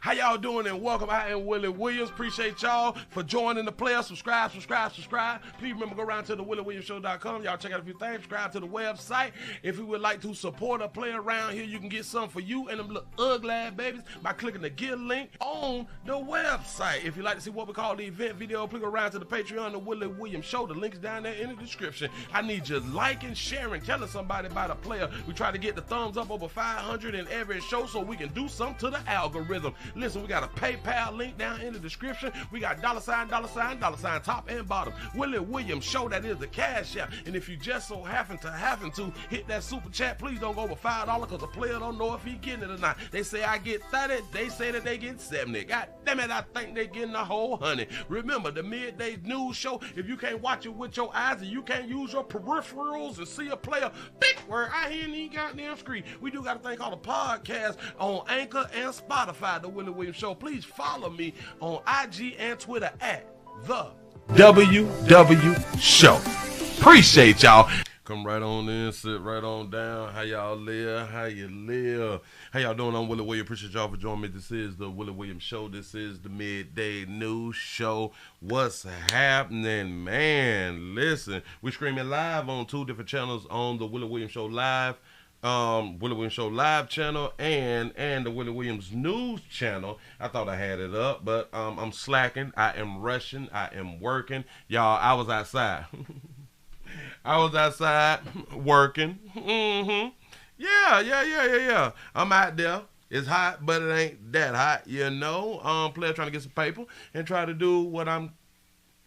How y'all doing and welcome. I am Willie Williams. Appreciate y'all for joining the player. Subscribe. Please remember, go around to the WillieWilliamsShow.com. Y'all check out a few things. Subscribe to the website. If you would like to support a player around here, you can get something for you and them little ugly babies by clicking the Get link on the website. If you'd like to see what we call the event video, click around to the Patreon, the Willie Williams Show. The link's down there in the description. I need you liking, sharing, telling somebody about a player. We try to get the thumbs up over 500 in every show so we can do something to the algorithm. Listen, we got a PayPal link down in the description. We got $, top and bottom. Willie Williams Show, that is the cash app. And if you just so happen to hit that super chat, please don't go over $5 because the player don't know if he getting it or not. They say I get 30, they say that they get 70. God damn it, I think they getting a whole 100. Remember, the midday news show, if you can't watch it with your eyes and you can't use your peripherals and see a player, big word, I hear any goddamn screen. We do got a thing called a podcast on Anchor and Spotify, the Willie Williams Show. Please follow me on IG and Twitter at the WW Show. Appreciate y'all. Come right on in, sit right on down. How y'all live? How you live? How y'all doing? I'm Willie Williams. Appreciate y'all for joining me. This is the Willie Williams Show. This is the midday news show. What's happening, man? Listen, we're streaming live on 2 different channels on the Willie Williams Show Live. Willie Williams Show Live channel and the Willie Williams News channel. I thought I had it up, but I'm slacking. I am rushing. I am working. Y'all, I was outside. I was outside working. Yeah. I'm out there. It's hot, but it ain't that hot, you know. Player trying to get some paper and try to do what I'm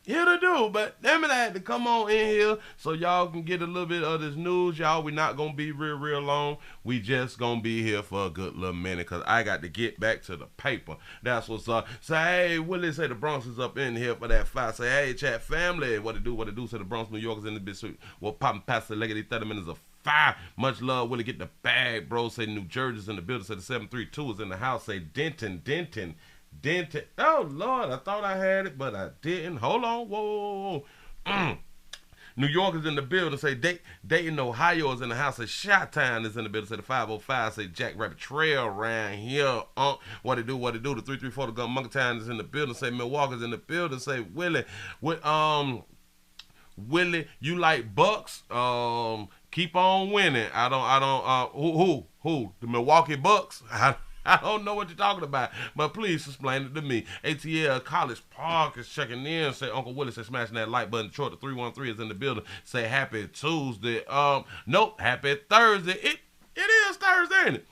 here to do, but damn it, I had to come on in here so y'all can get a little bit of this news, y'all. We're not gonna be real long. We just gonna be here for a good little minute because I got to get back to the paper. That's what's up. Say, hey, Willie, say the Bronx is up in here for that fight. Say, hey, chat family, what it do? Say the Bronx, New York is in the bitch. Well, popping past the leg of these 30 minutes of fire. Much love, Willie, get the bag, bro. Say New Jersey's in the building. Say the 732 is in the house. Say Denton. Oh Lord, I thought I had it, but I didn't. Hold on, whoa. New York is in the building. Say Dayton, Ohio is in the house. Say Chi-Town is in the building. Say the 505. Say Jack Rabbit Trail around here. What it do? The 334 the Gun Monkey Town is in the building. Say Milwaukee's in the building. Say Willie, Willie, you like Bucks? Keep on winning. I don't. Who? The Milwaukee Bucks? I don't know what you're talking about, but please explain it to me. ATL College Park is checking in. Say Uncle Willie, say smashing that like button. Detroit, the 313 is in the building. Say happy Tuesday. Nope, happy Thursday. It is Thursday, ain't it?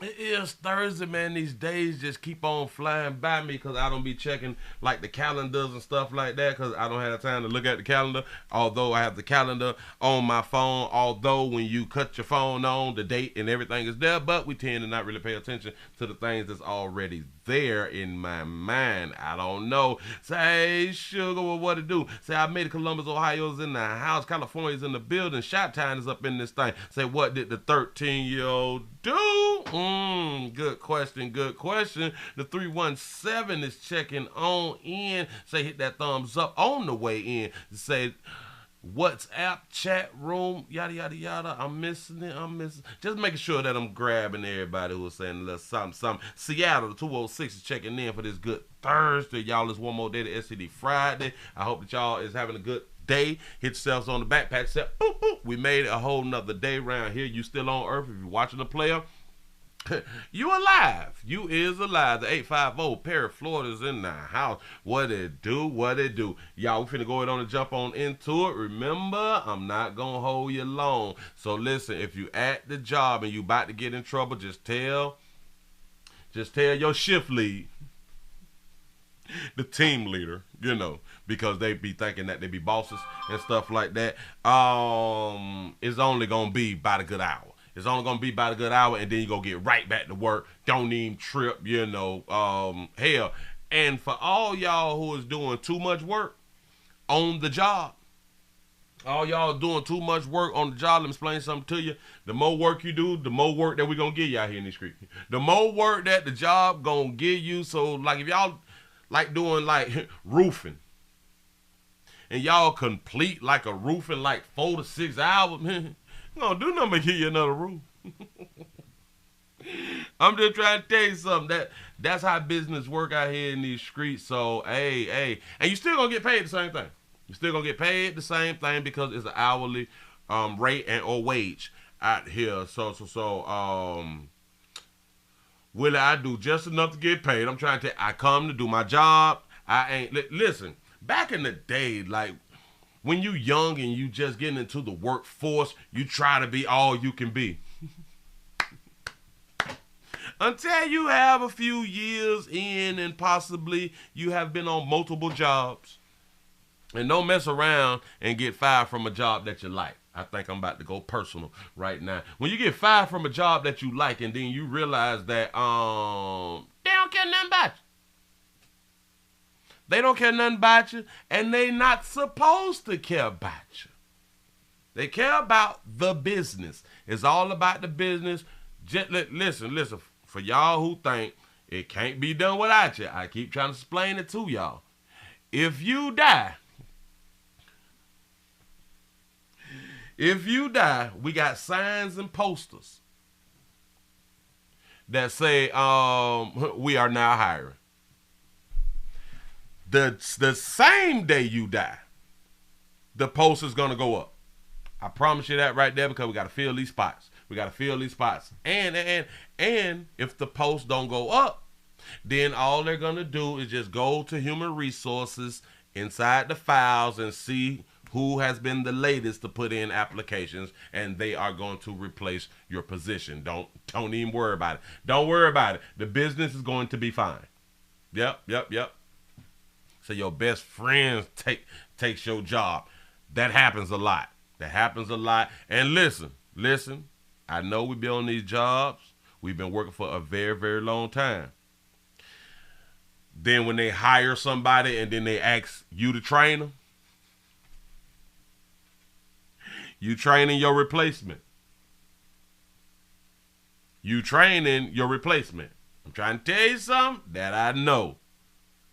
It is Thursday, man. These days just keep on flying by me because I don't be checking like the calendars and stuff like that because I don't have time to look at the calendar. Although I have the calendar on my phone. Although when you cut your phone on, the date and everything is there. But we tend to not really pay attention to the things that's already there in my mind. I don't know. Say, hey, sugar, well, what it do? Say, I made it. Columbus, Ohio's in the house. California's in the building. Chi-Town is up in this thing. Say, what did the 13-year-old do? Good question. The 317 is checking on in. Say, hit that thumbs up on the way in. Say, WhatsApp chat room, yada. I'm missing it. Just making sure that I'm grabbing everybody who was saying a little something. Seattle, the 206 is checking in for this good Thursday. Y'all, it's one more day to STD Friday. I hope that y'all is having a good day. Hit yourselves on the back, pat yourself. Boop, boop. We made it a whole nother day around here. You still on Earth if you're watching the player. You alive. You is alive. The 850 Perry, Florida's in the house. What it do? Y'all, we finna go ahead on and jump on into it. Remember, I'm not gonna hold you long. So listen, if you at the job and you about to get in trouble, just tell your shift lead, the team leader, you know, because they be thinking that they be bosses and stuff like that. It's only gonna be about a good hour. It's only going to be about a good hour, and then you going to get right back to work. Don't even trip, you know. Hell, and for all y'all who is doing too much work on the job, all y'all doing too much work on the job, let me explain something to you. The more work you do, the more work that we're going to give you out here in the street. The more work that the job going to give you. So, like, if y'all like doing, like, roofing, and y'all complete, like, a roof in, like, 4 to 6 hours, man, gonna do nothing but give you another roof. I'm just trying to tell you something. That's how business work out here in these streets. So, hey. And you still going to get paid the same thing. You still going to get paid the same thing because it's an hourly rate and or wage out here. Willie, I do just enough to get paid. I'm trying to I come to do my job. I ain't listen. Back in the day, like when you young and you just getting into the workforce, you try to be all you can be. Until you have a few years in and possibly you have been on multiple jobs. And don't mess around and get fired from a job that you like. I think I'm about to go personal right now. When you get fired from a job that you like and then you realize that they don't care nothing about you. They don't care nothing about you, and they not supposed to care about you. They care about the business. It's all about the business. Just listen. For y'all who think it can't be done without you, I keep trying to explain it to y'all. If you die, we got signs and posters that say we are now hiring. The same day you die, the post is going to go up. I promise you that right there because we got to fill these spots. And if the posts don't go up, then all they're going to do is just go to human resources inside the files and see who has been the latest to put in applications, and they are going to replace your position. Don't even worry about it. Don't worry about it. The business is going to be fine. Yep. So your best friend takes your job. That happens a lot. And listen. I know we've been on these jobs. We've been working for a very, very long time. Then when they hire somebody and then they ask you to train them, you training your replacement. I'm trying to tell you something that I know.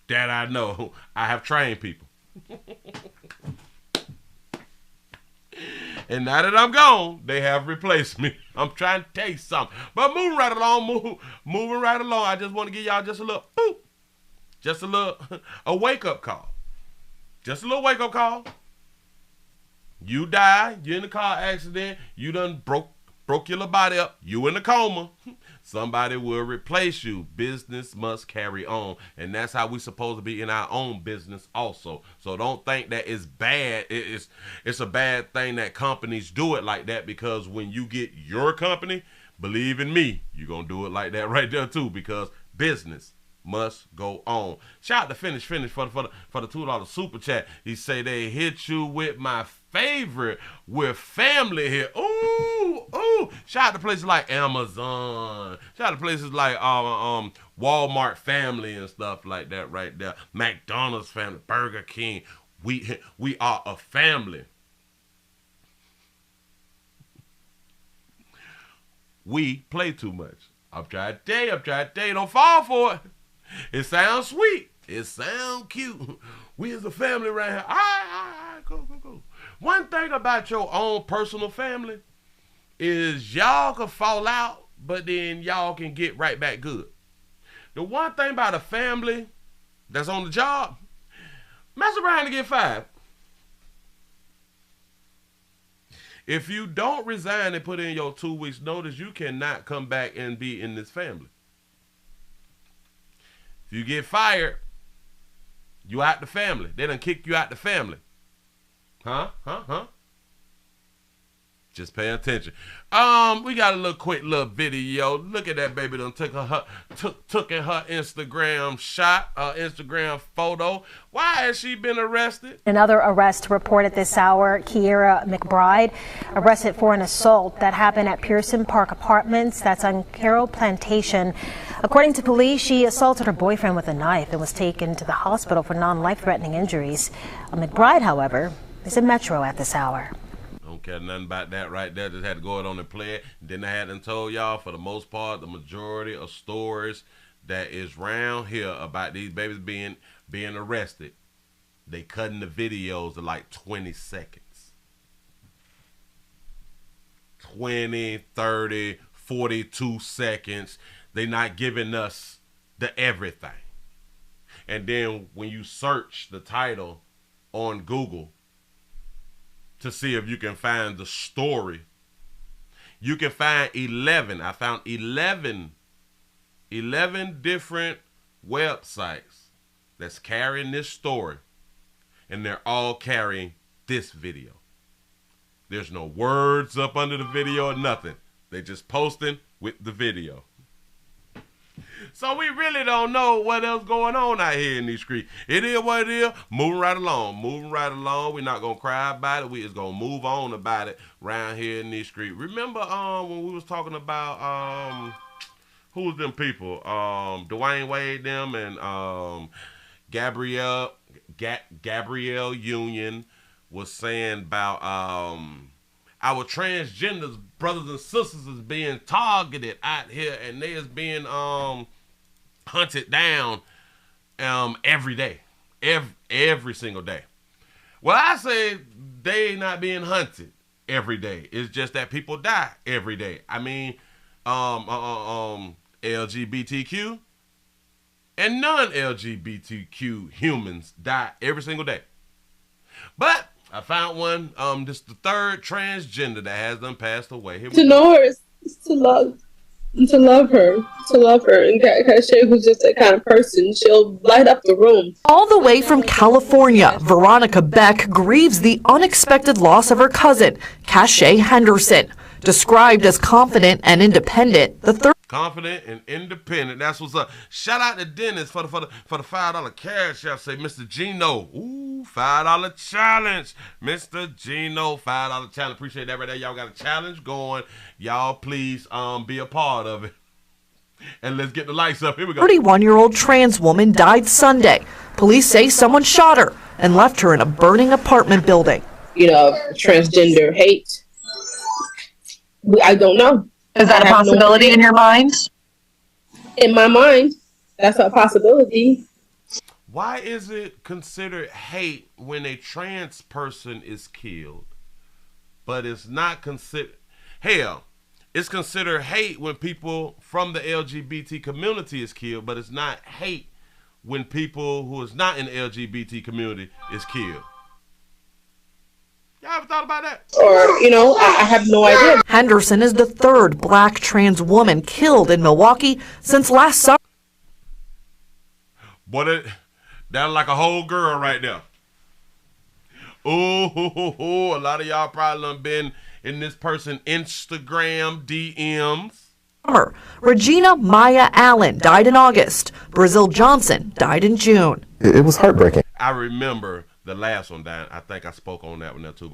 I have trained people. And now that I'm gone, they have replaced me. I'm trying to tell you something. But moving right along. I just want to give y'all just a little boop. A wake-up call. Just a little wake-up call. You die, you're in a car accident, you done broke your little body up, you in a coma. Somebody will replace you. Business must carry on. And that's how we supposed to be in our own business also. So don't think that it's bad. It's a bad thing that companies do it like that, because when you get your company, believe in me, you're going to do it like that right there too, because business must go on. Shout out to Finish for the $2 super chat. He say they hit you with my favorite with family here. Ooh. Shout out to places like Amazon. Shout out to places like Walmart family and stuff like that right there. McDonald's family, Burger King. We are a family. We play too much. I'm trying to tell you, don't fall for it. It sounds sweet. It sounds cute. We as a family right here. All right, cool. One thing about your own personal family is y'all can fall out, but then y'all can get right back good. The one thing about a family that's on the job, mess around and get fired. If you don't resign and put in your 2 weeks notice, you cannot come back and be in this family. If you get fired, you out the family. They done kick you out the family. Huh? Just pay attention. We got a quick little video. Look at that baby done took in her Instagram shot, Instagram photo. Why has she been arrested? Another arrest reported this hour. Kiera McBride arrested for an assault that happened at Pearson Park Apartments. That's on Carroll Plantation. According to police, she assaulted her boyfriend with a knife and was taken to the hospital for non-life-threatening injuries. McBride, however, is in Metro at this hour. Don't care nothing about that right there. Just had to go out on and play it. Then I hadn't told y'all, for the most part, the majority of stories that is round here about these babies being arrested, they cutting the videos to like 20 seconds. 20, 30, 42 seconds. They not giving us the everything. And then when you search the title on Google to see if you can find the story, you can find 11. I found 11 different websites that's carrying this story, and they're all carrying this video. There's no words up under the video or nothing. They just posting with the video. So we really don't know what else going on out here in these streets. It is what it is. Moving right along. We're not going to cry about it. We just going to move on about it around here in these streets. Remember when we was talking about, who was them people? Dwayne Wade them and Gabrielle Union was saying about our transgenders brothers and sisters is being targeted out here, and they is being hunted down every day, every single day. Well, I say they not being hunted every day. It's just that people die every day. I mean, LGBTQ and non-LGBTQ humans die every single day. But I found one, this the third transgender that has done passed away. To know her is to love her. And Cache was just that kind of person. She'll light up the room. All the way from California, Veronica Beck grieves the unexpected loss of her cousin, Cache Henderson. Described as confident and independent, confident and independent. That's what's up. Shout out to Dennis for the $5 cash app. Say Mr. Gino. Ooh, $5 challenge. Mr. Gino, $5 challenge. Appreciate that right there. Y'all got a challenge going. Y'all please be a part of it. And let's get the lights up. Here we go. 31-year-old trans woman died Sunday. Police say someone shot her and left her in a burning apartment building. Transgender hate. I don't know. Is that a possibility in your mind? In my mind, that's a possibility. Why is it considered hate when a trans person is killed, but it's not considered? Hell, it's considered hate when people from the LGBT community is killed, but it's not hate when people who is not in the LGBT community is killed. Y'all ever thought about that? Or, I have no idea. Henderson is the third black trans woman killed in Milwaukee since last summer. Boy, that's like a whole girl right there. Ooh, a lot of y'all probably done been in this person Instagram DMs. Regina Maya Allen died in August. Brazil Johnson died in June. It was heartbreaking. I remember the last one, Dan. I think I spoke on that one there too.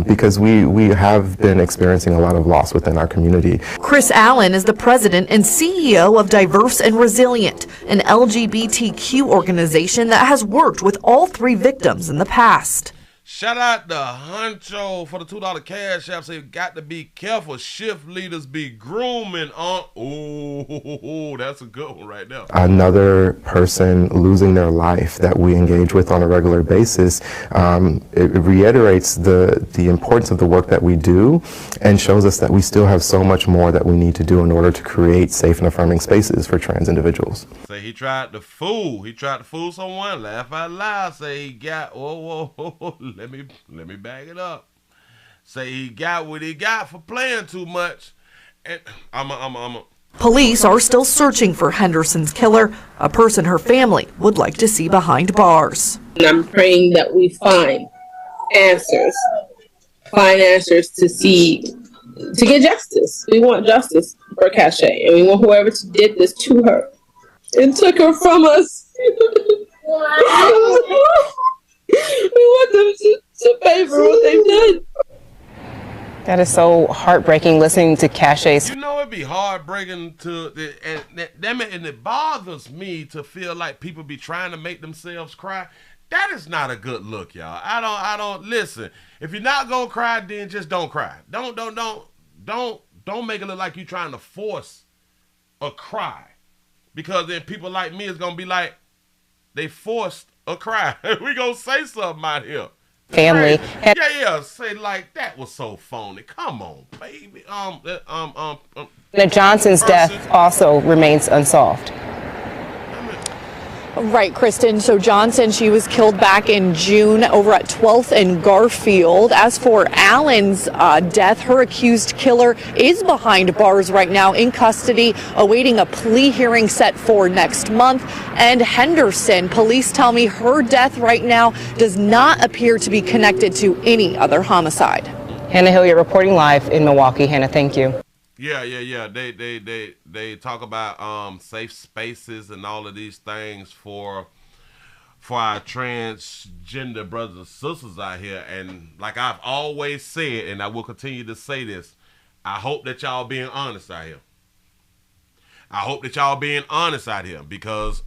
Because we have been experiencing a lot of loss within our community. Chris Allen is the president and CEO of Diverse and Resilient, an LGBTQ organization that has worked with all three victims in the past. Shout out to Huncho for the $2 cash app. Say, got to be careful. Shift leaders be grooming on. Oh, that's a good one right there. Another person losing their life that we engage with on a regular basis, it reiterates the importance of the work that we do and shows us that we still have so much more that we need to do in order to create safe and affirming spaces for trans individuals. Say he tried to fool. He tried to fool someone. Laugh out loud. Say he got, whoa. Let me bag it up. Say he got what he got for playing too much. And Police are still searching for Henderson's killer, a person her family would like to see behind bars. And I'm praying that we find answers to get justice. We want justice for Cache, and we want whoever did this to her and took her from us. We want them to pay for what they've done. That is so heartbreaking listening to Cache's. It'd be heartbreaking and it bothers me to feel like people be trying to make themselves cry. That is not a good look, y'all. I don't listen. If you're not gonna cry, then just don't cry. Don't make it look like you're trying to force a cry, because then people like me is gonna be like, they forced a cry. We gonna say something out here. family. Yeah. Say like that was so phony. Come on, baby. The Johnson's death also remains unsolved. Right, Kristen. So Johnson, she was killed back in June over at 12th and Garfield. As for Allen's death, her accused killer is behind bars right now in custody, awaiting a plea hearing set for next month. And Henderson, police tell me her death right now does not appear to be connected to any other homicide. Hannah Hilliard reporting live in Milwaukee. Hannah, thank you. Yeah. They talk about safe spaces and all of these things for our transgender brothers and sisters out here. And like I've always said, and I will continue to say this, I hope that y'all being honest out here. I hope that y'all being honest out here, because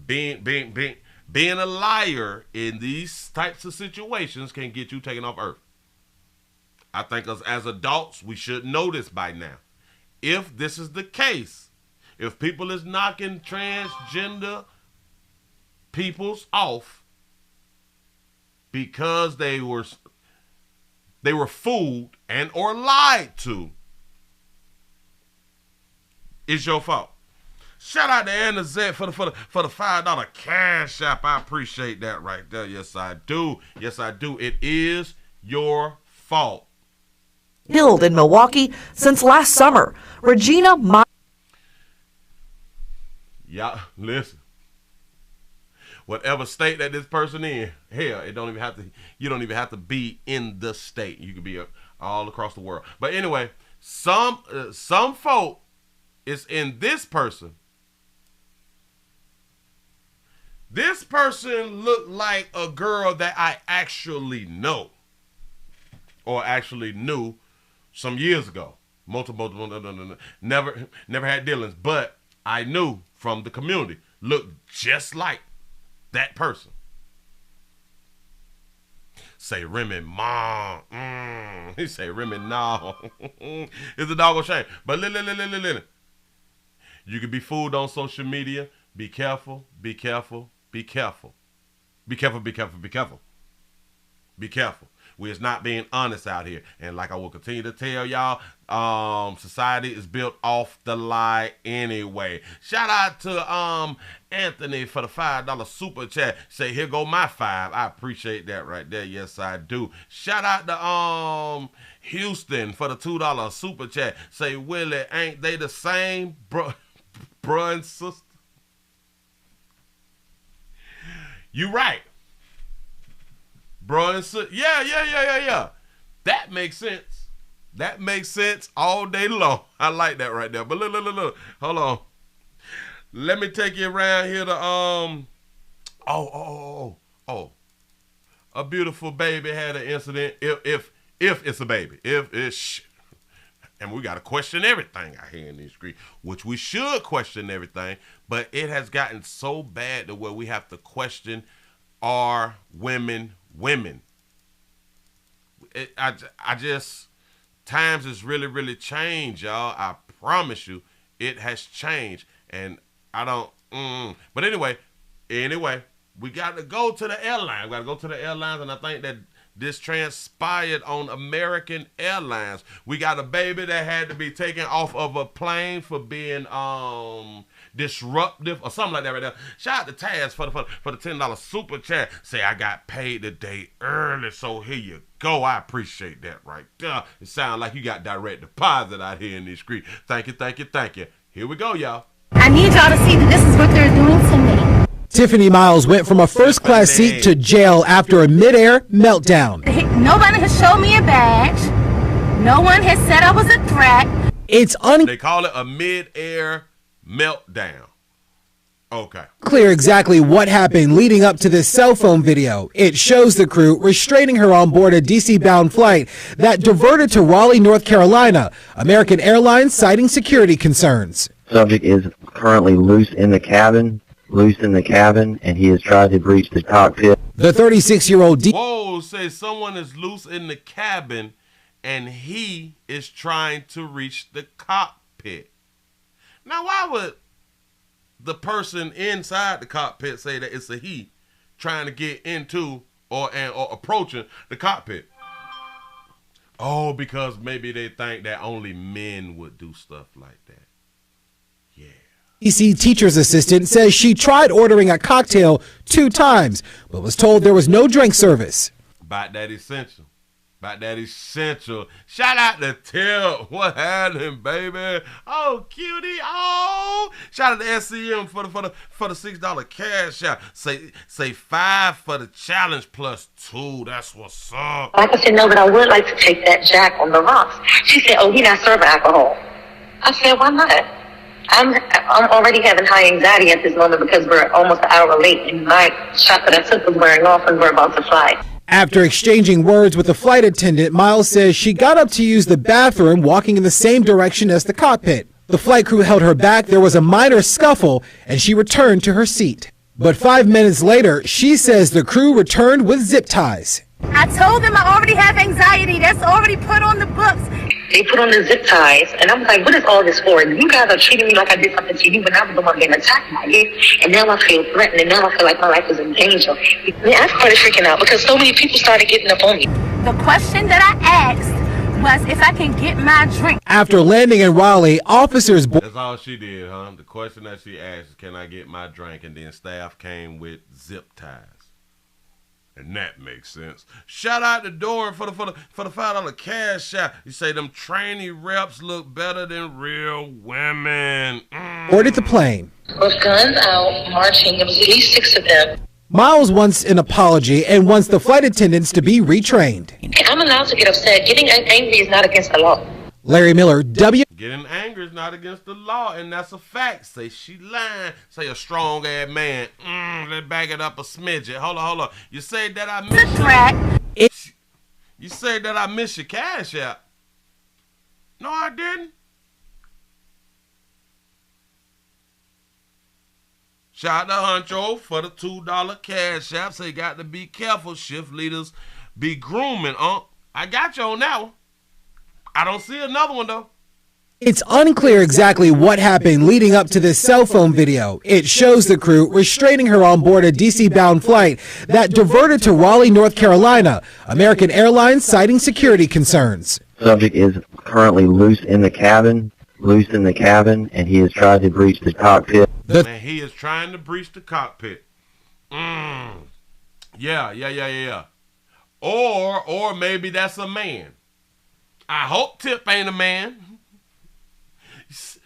being a liar in these types of situations can get you taken off earth. I think as adults, we should know this by now. If this is the case, if people is knocking transgender peoples off because they were fooled and or lied to, it's your fault. Shout out to Anna Z for the $5 cash app. I appreciate that right there. Yes, I do. It is your fault. Killed in Milwaukee since last summer. Regina Yeah, listen. Whatever state that this person in, hell, you don't even have to be in the state. You can be all across the world. But anyway, some folk is in this person. This person looked like a girl that I actually know, or actually knew some years ago. Multiple, never had dealings, but I knew from the community, looked just like that person. Say Remy, mom. He say Remy, no. It's a doggone shame. But listen. You can be fooled on social media. Be careful. Be careful. We is not being honest out here. And like I will continue to tell y'all, society is built off the lie anyway. Shout out to Anthony for the $5 super chat. Say, here go my $5. I appreciate that right there. Yes, I do. Shout out to Houston for the $2 super chat. Say, Willie, ain't they the same, bro and sister? You right. Bro and sister. Yeah. That makes sense all day long. I like that right there. But look. Hold on. Let me take you around here to a beautiful baby had an incident. If it's a baby. If it's, and we got to question everything out here in these streets, which we should question everything, but it has gotten so bad to where we have to question, are women. I just, times has really changed, y'all. I promise you, it has changed. And I don't, but anyway, we got to go to the airline. We got to go to the airlines, and I think that this transpired on American Airlines. We got a baby that had to be taken off of a plane for being disruptive or something like that right there. Shout out to Taz for the $10 super chat. Say, I got paid today early, so here you go. I appreciate that right there. It sounds like you got direct deposit out here in this street. Thank you. Here we go, y'all. I need y'all to see that this is what they're doing to me. Tiffany Miles went from a first-class seat to jail after a mid-air meltdown. Nobody has showed me a badge. No one has said I was a threat. They call it a mid-air meltdown. Okay. Unclear exactly what happened leading up to this cell phone video. It shows the crew restraining her on board a DC-bound flight that diverted to Raleigh, North Carolina. American Airlines citing security concerns. Subject is currently loose in the cabin, and he has tried to breach the cockpit. The 36-year-old Whoa, say someone is loose in the cabin and he is trying to reach the cockpit. Now, why would the person inside the cockpit say that it's a he trying to get into or approaching the cockpit. Oh, because maybe they think that only men would do stuff like that. Yeah. DC teacher's assistant says she tried ordering a cocktail 2 times, but was told there was no drink service. About that essential. Shout out to Tip. What happened, baby? Oh, cutie. Oh, shout out to SCM for the $6 cash out. Say 5 for the challenge plus 2. That's what's up. Like I said, no, but I would like to take that Jack on the rocks. She said, oh, he not serving alcohol. I said, why not? I'm already having high anxiety at this moment because we're almost an hour late and my shot that I took was wearing off and we're about to fly. After exchanging words with the flight attendant, Miles says she got up to use the bathroom, walking in the same direction as the cockpit. The flight crew held her back, there was a minor scuffle, and she returned to her seat. But 5 minutes later, she says the crew returned with zip ties. I told them I already have anxiety. That's already put on the books. They put on the zip ties, and I'm like, what is all this for? You guys are treating me like I did something to you, but I was the one getting attacked by you, and now I feel threatened, and now I feel like my life is in danger. I started freaking out because so many people started getting up on me. The question that I asked was if I can get my drink. After landing in Raleigh, officers... That's all she did, huh? The question that she asked is, can I get my drink? And then staff came with zip ties. And that makes sense. Shout out to Doran for the $5 cash out. You say them trainee reps look better than real women. Boarded the plane. With guns out, marching, there was at least 6 of them. Miles wants an apology and wants the flight attendants to be retrained. I'm allowed to get upset. Getting angry is not against the law. Larry Miller, W. Getting angry is not against the law, and that's a fact. Say she lying. Say a strong-ass man. Let's back it up a smidget. Hold on. You say that I miss You say that I miss your cash out. No, I didn't. Shout out to Huncho for the $2 cash app. Say got to be careful. Shift leaders be grooming. I got you on that one. I don't see another one, though. It's unclear exactly what happened leading up to this cell phone video. It shows the crew restraining her on board a DC-bound flight that diverted to Raleigh, North Carolina. American Airlines citing security concerns. Subject is currently loose in the cabin, and he has tried to breach the cockpit. And he is trying to breach the cockpit. Yeah. Or maybe that's a man. I hope Tip ain't a man.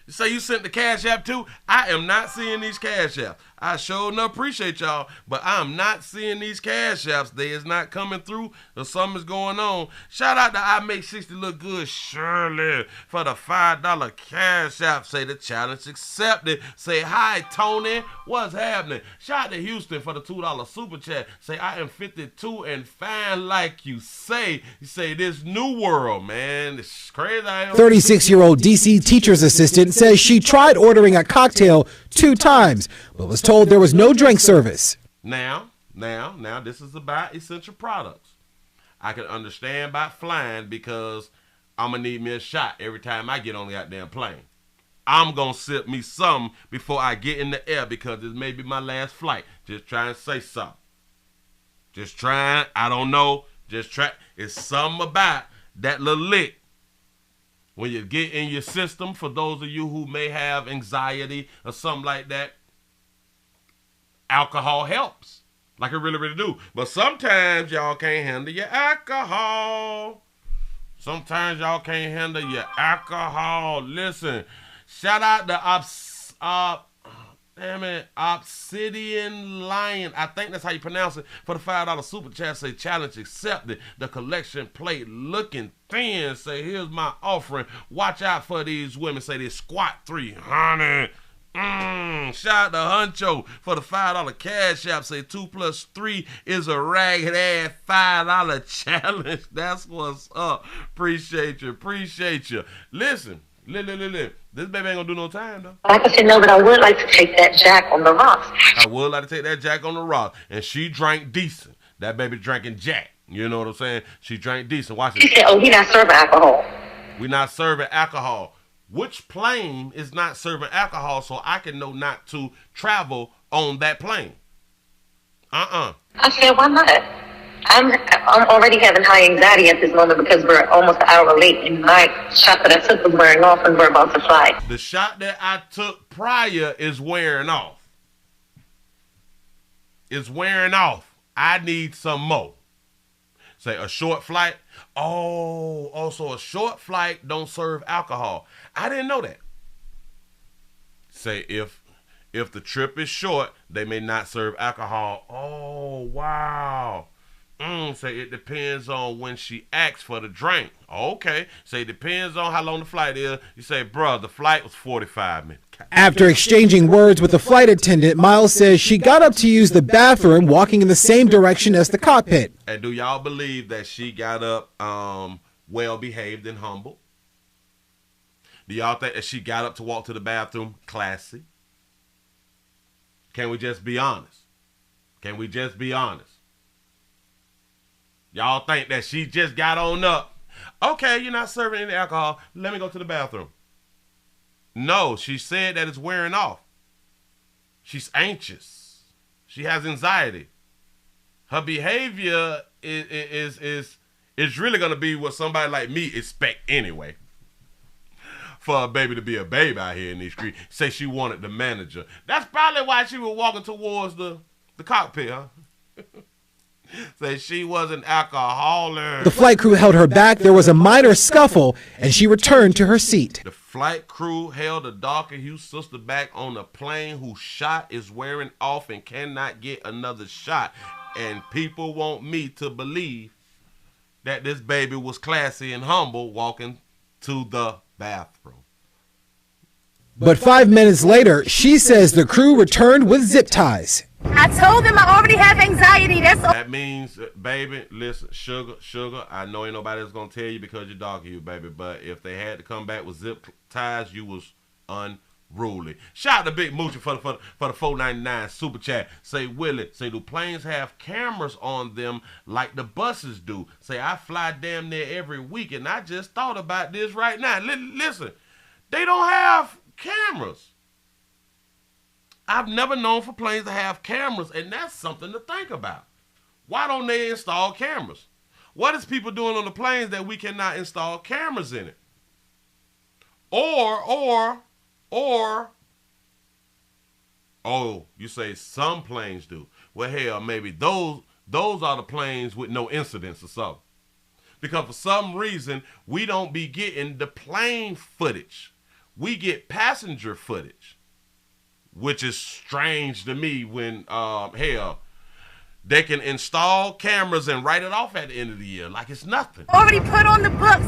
Say you sent the cash app too? I am not seeing these cash apps. I sure enough appreciate y'all, but I'm not seeing these cash apps. They is not coming through, or something's going on. Shout out to I Make 60 Look Good Shirley for the $5 cash app. Say the challenge accepted. Say hi Tony, what's happening? Shout out to Houston for the $2 super chat. Say I am 52 and fine like you say. You say this new world, man. It's crazy. 36-year-old DC teacher's assistant says she tried ordering a cocktail 2 times, but was told there was no drink service. Now, this is about essential products. I can understand about flying because I'm going to need me a shot every time I get on the goddamn plane. I'm going to sip me some before I get in the air because this may be my last flight. Just trying to say something. Just trying, I don't know. Just try. It's something about that little lick. When you get in your system, for those of you who may have anxiety or something like that, alcohol helps. Like it really, really do. But sometimes y'all can't handle your alcohol. Sometimes y'all can't handle your alcohol. Listen, shout out to Obsidian Lion. I think that's how you pronounce it. For the $5 super chat, say challenge accepted. The collection plate looking thin. Say here's my offering. Watch out for these women. Say they squat 300. Shout out to Huncho for the $5 cash app. Say 2 plus 3 is a ragged ass $5 challenge. That's what's up. Appreciate you. Listen. This baby ain't gonna do no time though. Like I said, no, but I would like to take that Jack on the rocks. I would like to take that Jack on the rocks. And she drank decent. That baby drinking Jack. You know what I'm saying? She drank decent. Watch it. She said, oh, we not serving alcohol. We not serving alcohol. Which plane is not serving alcohol so I can know not to travel on that plane? I said, why not? I'm already having high anxiety at this moment because we're almost an hour late, and my shot that I took was wearing off, and we're about to fly. The shot that I took prior is wearing off. It's wearing off. I need some more. Say a short flight. Oh, also a short flight don't serve alcohol. I didn't know that. Say if the trip is short, they may not serve alcohol. Oh, wow. Say it depends on when she asks for the drink. Okay. Say it depends on how long the flight is. You say, bro, the flight was 45 minutes. After exchanging words with the flight attendant, Miles says she got up to use the bathroom, walking in the same direction as the cockpit. And do y'all believe that she got up well-behaved and humble? Do y'all think that she got up to walk to the bathroom classy? Can we just be honest? Can we just be honest? Y'all think that she just got on up? Okay, you're not serving any alcohol. Let me go to the bathroom. No, she said that it's wearing off. She's anxious. She has anxiety. Her behavior is really going to be what somebody like me expect anyway. For a baby to be a baby out here in these streets. Say she wanted the manager. That's probably why she was walking towards the cockpit, huh? Say she was an alcoholic. The flight crew held her back. There was a minor scuffle, and she returned to her seat. The flight crew held a darker hue sister back on the plane whose shot is wearing off and cannot get another shot. And people want me to believe that this baby was classy and humble walking to the bathroom. But 5 minutes later, she says the crew returned with zip ties. I told them I already have anxiety. That's all. That means, baby, listen, sugar, I know ain't nobody that's going to tell you because you're darker, you, baby. But if they had to come back with zip ties, you was unruly. Shout out to Big Moochie for the $4.99 super chat. Say, Willie, say, do planes have cameras on them like the buses do? Say, I fly damn near every week, and I just thought about this right now. Listen, they don't have cameras. I've never known for planes to have cameras, and that's something to think about. Why don't they install cameras? What is people doing on the planes that we cannot install cameras in it? Or, oh, you say some planes do. Well, hell, maybe those are the planes with no incidents or something. Because for some reason, we don't be getting the plane footage. We get passenger footage, which is strange to me when, hell, they can install cameras and write it off at the end of the year like it's nothing. Already put on the books.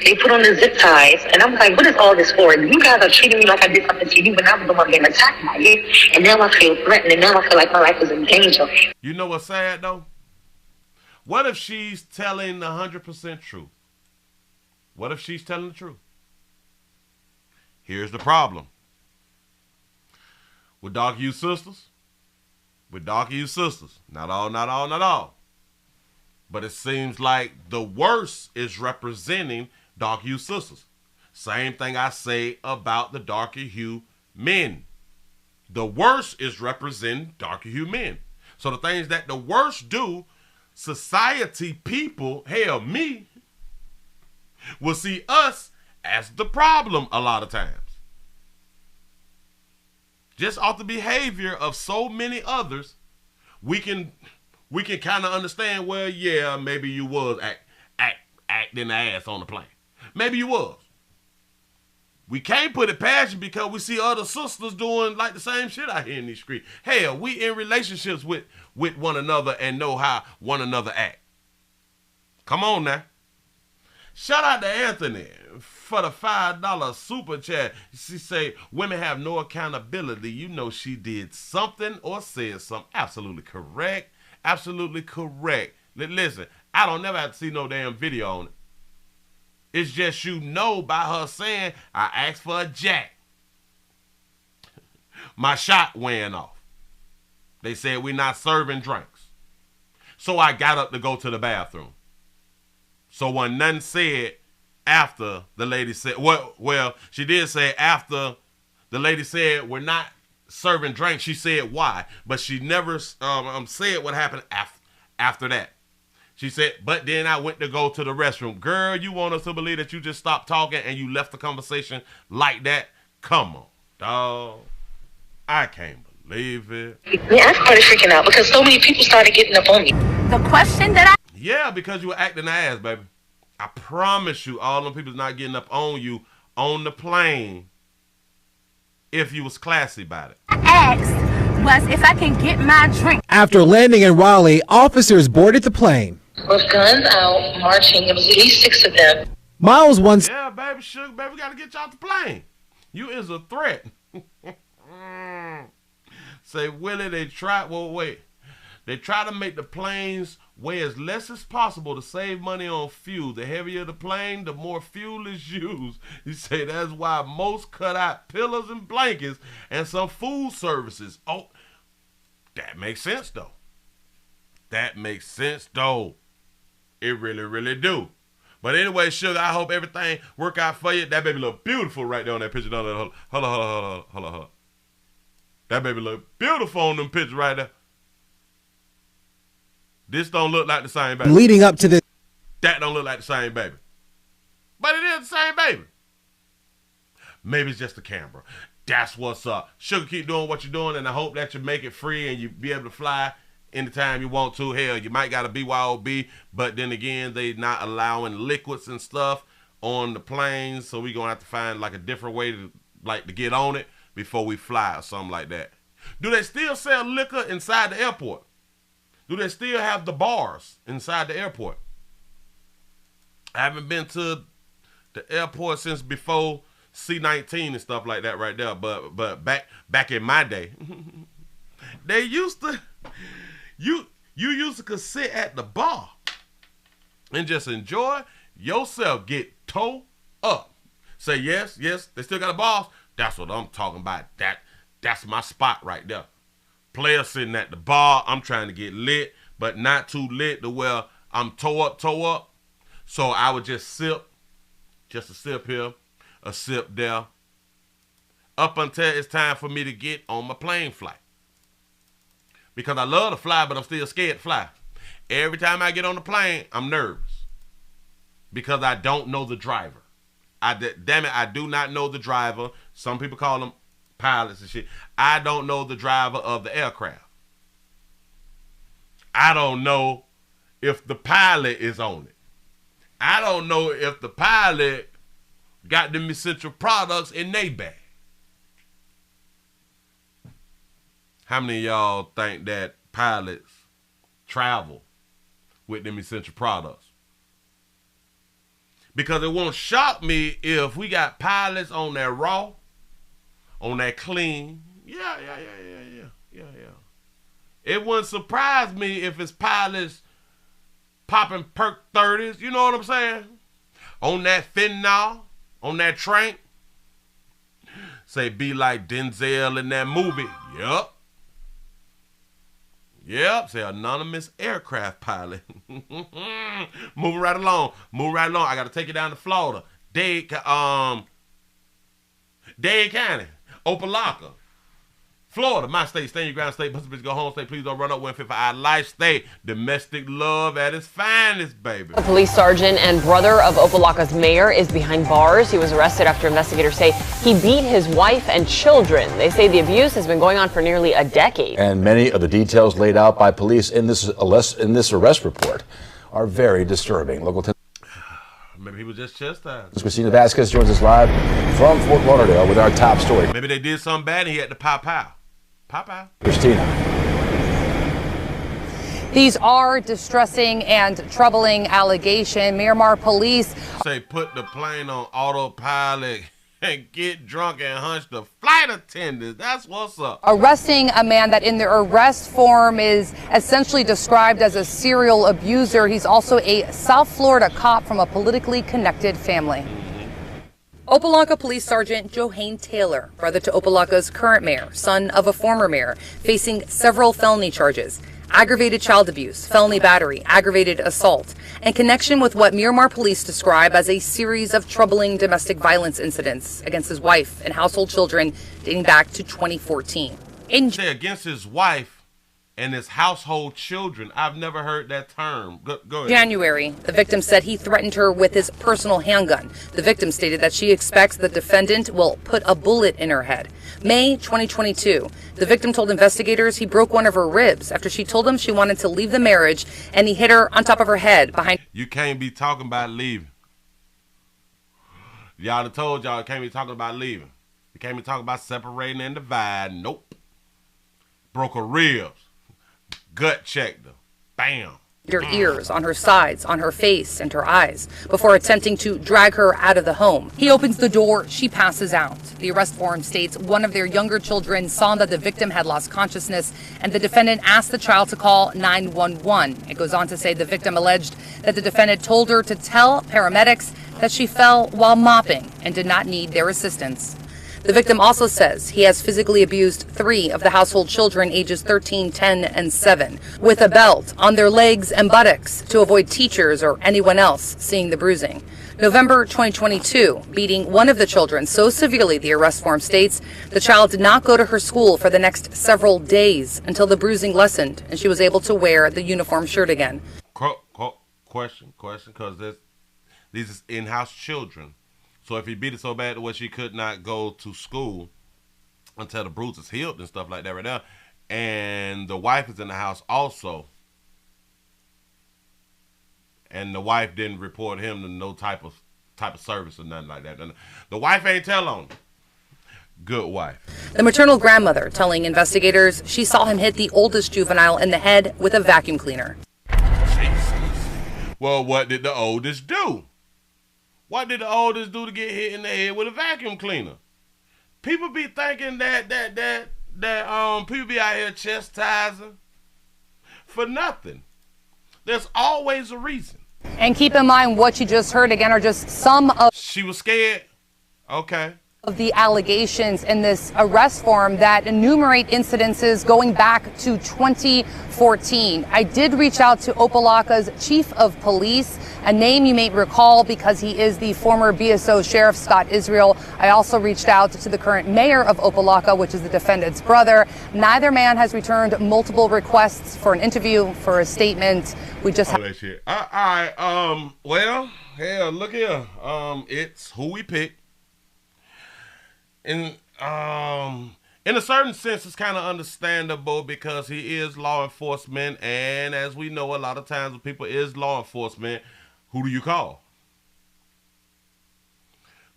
They put on the zip ties, and I'm like, what is all this for? You guys are treating me like I did something to you when I was the one getting attacked by you, and now I feel threatened, and now I feel like my life is in danger. You know what's sad, though? What if she's telling the 100% truth? What if she's telling the truth? Here's the problem. With dark hue sisters, not all. But it seems like the worst is representing dark hue sisters. Same thing I say about the darker hue men. The worst is representing darker hue men. So the things that the worst do, society, people, hell, me, will see us as the problem a lot of times. Just off the behavior of so many others, we can kind of understand, well, yeah, maybe you was acting ass on the plane. Maybe you was. We can't put it past you because we see other sisters doing like the same shit out here in these streets. Hell, we in relationships with one another and know how one another act. Come on now. Shout out to Anthony for the $5 super chat. She say, women have no accountability. You know she did something or said something. Absolutely correct. Absolutely correct. Listen, I don't never have to see no damn video on it. It's just you know by her saying, I asked for a jack. My shot went off. They said we're not serving drinks. So I got up to go to the bathroom. So when nothing said after the lady said, well, she did say after the lady said we're not serving drinks, she said why, but she never said what happened after that. She said, but then I went to go to the restroom. Girl, you want us to believe that you just stopped talking and you left the conversation like that? Come on, dog. I can't believe it. Yeah, I started freaking out because so many people started getting up on me. The question that Yeah, because you were acting ass, baby. I promise you, all them people's not getting up on you on the plane if you was classy about it. I asked was if I can get my drink. After landing in Raleigh, officers boarded the plane. With guns out, marching, it was at least 6 of them. Miles once... Yeah, baby, sugar, baby, we got to get you off the plane. You is a threat. Say, Willie, they try to make the planes weigh as less as possible to save money on fuel. The heavier the plane, the more fuel is used. He say that's why most cut out pillows and blankets and some food services. Oh, that makes sense, though. That makes sense, though. It really, really do. But anyway, sugar, I hope everything work out for you. That baby look beautiful right there on that picture. Hold on. That baby look beautiful on them pictures right there. This don't look like the same baby. Leading up to this. That don't look like the same baby. But it is the same baby. Maybe it's just the camera. That's what's up. Sugar, keep doing what you're doing, and I hope that you make it free and you be able to fly anytime you want to. Hell, you might got a BYOB, but then again, they not allowing liquids and stuff on the planes, so we gonna have to find like a different way to get on it before we fly or something like that. Do they still sell liquor inside the airport? Do they still have the bars inside the airport? I haven't been to the airport since before C-19 and stuff like that right there, but back in my day, they used to, you used to could sit at the bar and just enjoy yourself, get towed up. Say yes, they still got a bars. That's what I'm talking about. That's my spot right there. Player sitting at the bar. I'm trying to get lit, but not too lit to where I'm toe up. So I would just sip, just a sip here, a sip there, up until it's time for me to get on my plane flight. Because I love to fly, but I'm still scared to fly. Every time I get on the plane, I'm nervous because I don't know the driver. Damn it, I do not know the driver. Some people call them pilots and shit. I don't know the driver of the aircraft. I don't know if the pilot is on it. I don't know if the pilot got them essential products in their bag. How many of y'all think that pilots travel with them essential products? Because it won't shock me if we got pilots on that raw, on that clean. Yeah. It wouldn't surprise me if it's pilots popping perk 30s, you know what I'm saying? On that fentanyl, on that trank. Say be like Denzel in that movie. Yep, say anonymous aircraft pilot. Moving right along. I got to take you down to Florida. Dade County, Opelika, Florida, my state. Stay in your ground state. Bust a bitch, go home state. Please don't run up 155 our life state. Domestic love at its finest, baby. A police sergeant and brother of Opelika's mayor is behind bars. He was arrested after investigators say he beat his wife and children. They say the abuse has been going on for nearly a decade. And many of the details laid out by police in this arrest report are very disturbing. Maybe he was just chastised. Christina Vasquez joins us live from Fort Lauderdale with our top story. Maybe they did something bad and he had to pow. Christina. These are distressing and troubling allegations. Miramar police say put the plane on autopilot and get drunk and hunch the flight attendants. That's what's up. Arresting a man that in their arrest form is essentially described as a serial abuser. He's also a South Florida cop from a politically connected family. Opelika Police Sergeant Johanne Taylor, brother to Opelika's current mayor, son of a former mayor, facing several felony charges. Aggravated child abuse, felony battery, aggravated assault, and connection with what Miramar police describe as a series of troubling domestic violence incidents against his wife and household children dating back to 2014. Against his wife and it's household children. I've never heard that term. Go ahead. January, the victim said he threatened her with his personal handgun. The victim stated that she expects the defendant will put a bullet in her head. May 2022, the victim told investigators he broke one of her ribs after she told him she wanted to leave the marriage, and he hit her on top of her head behind. You can't be talking about leaving. Y'all done told y'all can't be talking about leaving. You can't be talking about separating and dividing. Nope. Broke her ribs. Gut checked her. Bam. Her ears, on her sides, on her face, and her eyes before attempting to drag her out of the home. He opens the door, she passes out. The arrest form states one of their younger children saw that the victim had lost consciousness, and the defendant asked the child to call 911. It goes on to say the victim alleged that the defendant told her to tell paramedics that she fell while mopping and did not need their assistance. The victim also says he has physically abused 3 of the household children ages 13, 10, and 7 with a belt on their legs and buttocks to avoid teachers or anyone else seeing the bruising. November 2022, beating one of the children so severely, the arrest form states, the child did not go to her school for the next several days until the bruising lessened and she was able to wear the uniform shirt again. Question, because these is in-house children. So if he beat it so bad to where she could not go to school until the bruises healed and stuff like that right now, and the wife is in the house also, and the wife didn't report him to no type of service or nothing like that. The wife ain't tell on him. Good wife. The maternal grandmother telling investigators she saw him hit the oldest juvenile in the head with a vacuum cleaner. Well, what did the oldest do? What did the oldest do to get hit in the head with a vacuum cleaner? People be thinking that people be out here chastising for nothing. There's always a reason. And keep in mind what you just heard again are just some of. She was scared. Okay. Of the allegations in this arrest form that enumerate incidences going back to 2014. I did reach out to Opa-locka's chief of police, a name you may recall because he is the former BSO sheriff, Scott Israel. I also reached out to the current mayor of Opa-locka, which is the defendant's brother. Neither man has returned multiple requests for an interview, for a statement. We just all that shit. All right. Well, hell, look here. It's who we pick. In a certain sense, it's kind of understandable because he is law enforcement, and as we know, a lot of times when people is law enforcement, who do you call?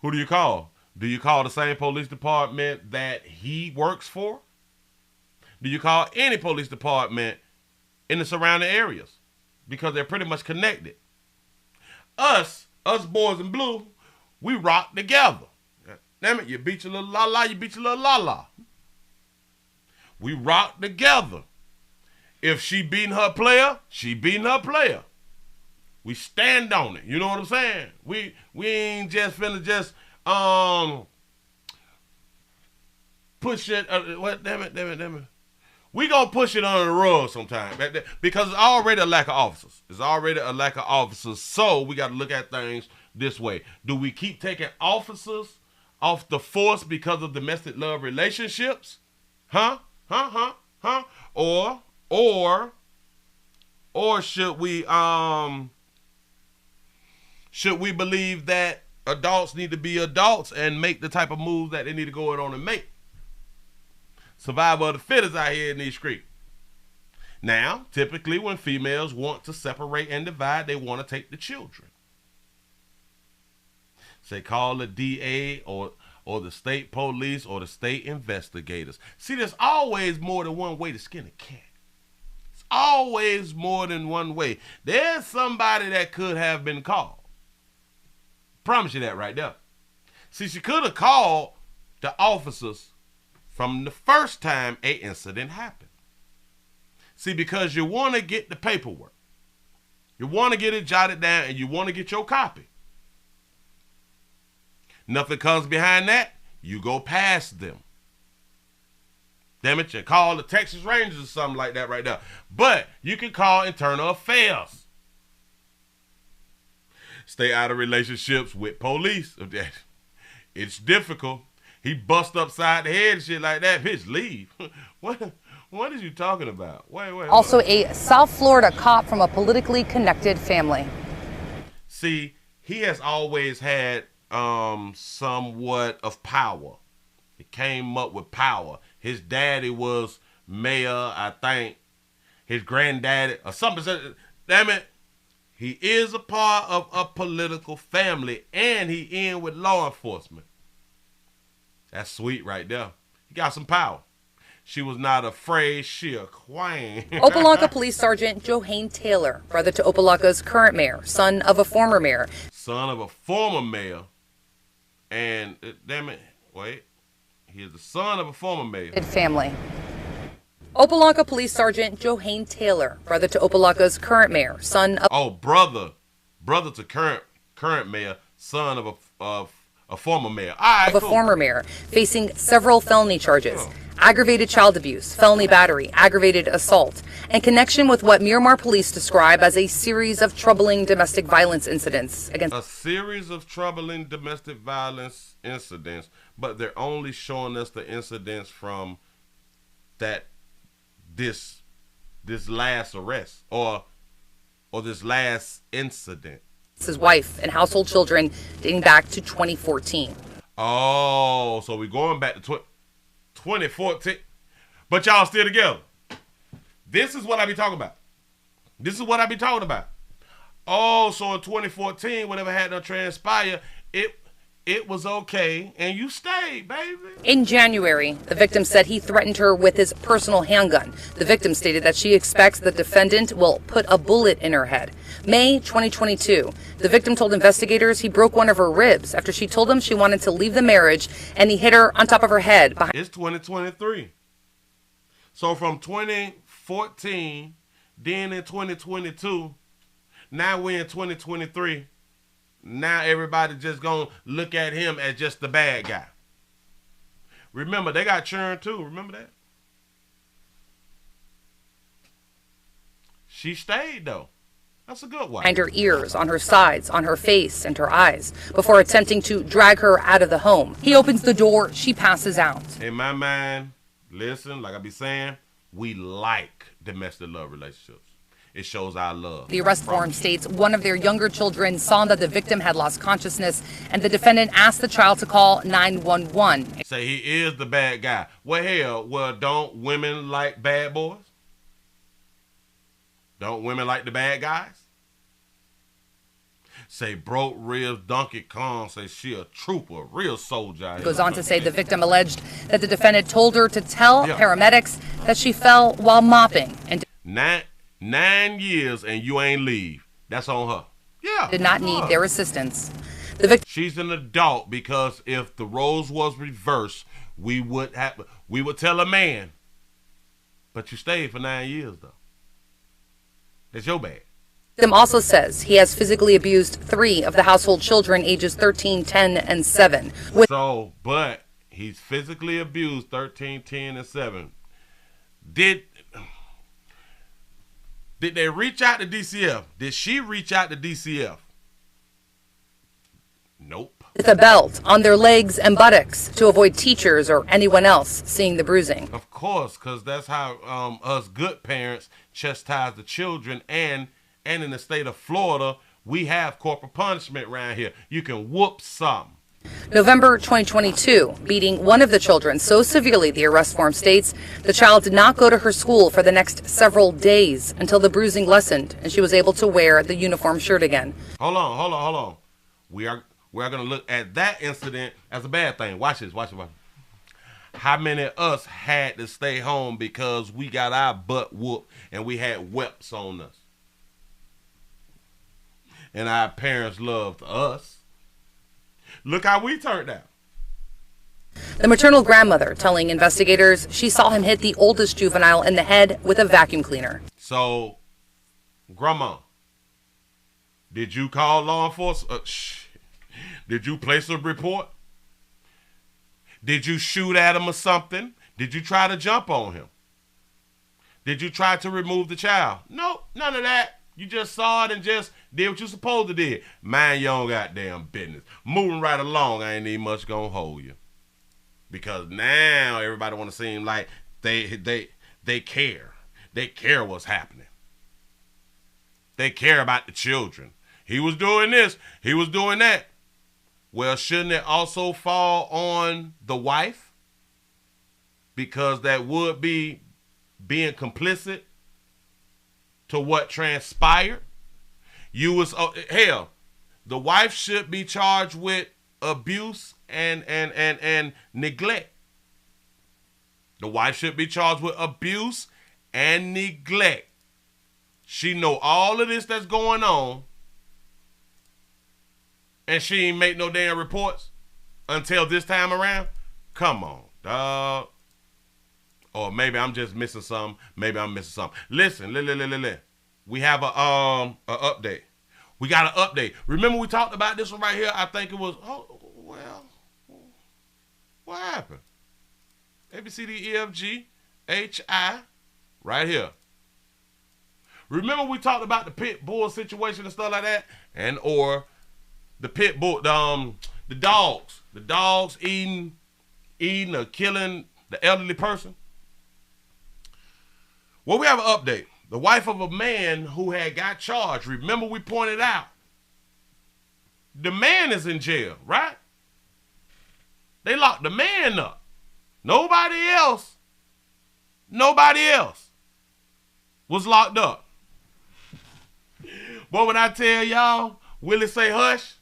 Who do you call? Do you call the same police department that he works for? Do you call any police department in the surrounding areas? Because they're pretty much connected. Us boys in blue, we rock together. Damn it, you beat your little la-la, you beat your little la-la. We rock together. If she beating her player, she beating her player. We stand on it. You know what I'm saying? We ain't just finna just push it. Damn it. We gonna push it under the rug sometime because it's already a lack of officers. It's already a lack of officers. So we got to look at things this way. Do we keep taking officers off the force because of domestic love relationships? Or should we believe that adults need to be adults and make the type of moves that they need to go on and make? Survival of the fittest out here in these streets. Now, typically when females want to separate and divide, they want to take the children. Say call the DA or the state police or the state investigators. See, there's always more than one way to skin a cat. It's always more than one way. There's somebody that could have been called. Promise you that right there. See, she could have called the officers from the first time an incident happened. See, because you want to get the paperwork. You want to get it jotted down and you want to get your copy. Nothing comes behind that, you go past them. Damn it, you call the Texas Rangers or something like that right now. But you can call internal affairs. Stay out of relationships with police. It's difficult. He bust upside the head and shit like that. Bitch, leave. What are you talking about? Wait. Also a South Florida cop from a politically connected family. See, he has always had somewhat of power. He came up with power. His daddy was mayor, I think. His granddaddy or something. Damn it. He is a part of a political family, and he in with law enforcement. That's sweet right there. He got some power. She was not afraid, she a queen. Opelika Police Sergeant Johanne Taylor, brother to Opelika's current mayor, son of a former mayor. Son of a former mayor. And, damn it, wait. He is the son of a former mayor. Family. Opelika Police Sergeant Johanne Taylor, brother to Opelika's current mayor, son of... Oh, brother to current mayor, son of a former mayor. All right, of a former mayor, facing several felony charges. Aggravated child abuse, felony battery, aggravated assault, and connection with what Miramar police describe as a series of troubling domestic violence incidents against... A series of troubling domestic violence incidents, but they're only showing us the incidents from this last arrest or this last incident. His wife and household children dating back to 2014. Oh, so we're going back to 2014. But y'all still together. This is what I be talking about. Oh, so in 2014, whatever had to transpire, it was okay, and you stayed, baby. In January, the victim said he threatened her with his personal handgun. The victim stated that she expects the defendant will put a bullet in her head. May 2022, the victim told investigators he broke one of her ribs after she told him she wanted to leave the marriage, and he hit her on top of her head. It's 2023. So from 2014, then in 2022, now we're in 2023. Now everybody just gonna look at him as just the bad guy. Remember, they got churned too. Remember that? She stayed though. That's a good one. Behind her ears, on her sides, on her face, and her eyes, before attempting to drag her out of the home. He opens the door, she passes out. In my mind, listen, like I be saying, we like domestic love relationships. It shows our love. The arrest form states one of their younger children saw that the victim had lost consciousness, and the defendant asked the child to call 911. Say he is the bad guy. Well, hell, don't women like bad boys? Don't women like the bad guys? Say broke ribs, Donkey Kong, say she a trooper, real soldier. Goes on to say the victim alleged that the defendant told her to tell paramedics that she fell while mopping and 9 years and you ain't leave. That's on her. Yeah. Did not need their assistance. She's an adult, because if the roles was reversed, we would tell a man. But you stayed for 9 years though. It's your bad. Victim also says he has physically abused 3 of the household children ages 13, 10, and 7. But he's physically abused 13, 10, and 7. Did they reach out to DCF? Did she reach out to DCF? Nope. With a belt on their legs and buttocks to avoid teachers or anyone else seeing the bruising. Of course, because that's how us good parents chastise the children, and in the state of Florida, we have corporal punishment around here. You can whoop something. November 2022, beating one of the children so severely, the arrest form states, the child did not go to her school for the next several days until the bruising lessened and she was able to wear the uniform shirt again. Hold on. We are going to look at that incident as a bad thing. Watch this. How many of us had to stay home because we got our butt whooped and we had whelps on us? And our parents loved us. Look how we turned out. The maternal grandmother telling investigators she saw him hit the oldest juvenile in the head with a vacuum cleaner. So, Grandma, did you call law enforcement? Did you place a report? Did you shoot at him or something? Did you try to jump on him? Did you try to remove the child? Nope, none of that. You just saw it and just did what you supposed to do. Mind your own goddamn business. Moving right along, I ain't even much gonna hold you. Because now everybody want to seem like they They care. They care what's happening. They care about the children. He was doing this. He was doing that. Well, shouldn't it also fall on the wife? Because that would be being complicit to what transpired. You was hell. The wife should be charged with abuse and neglect. The wife should be charged with abuse and neglect. She know all of this that's going on, and she ain't make no damn reports until this time around. Come on, dog. Or maybe I'm just missing something. Maybe I'm missing something. Listen. We have a update. We got an update. Remember we talked about this one right here? I think it was, what happened? A, B, C, D, E, F, G, H, I, right here. Remember we talked about the pit bull situation and stuff like that? And or the pit bull, the dogs eating or killing the elderly person? Well, we have an update. The wife of a man who had got charged. Remember we pointed out. The man is in jail, right? They locked the man up. Nobody else was locked up. But when I tell y'all, Willie say hush.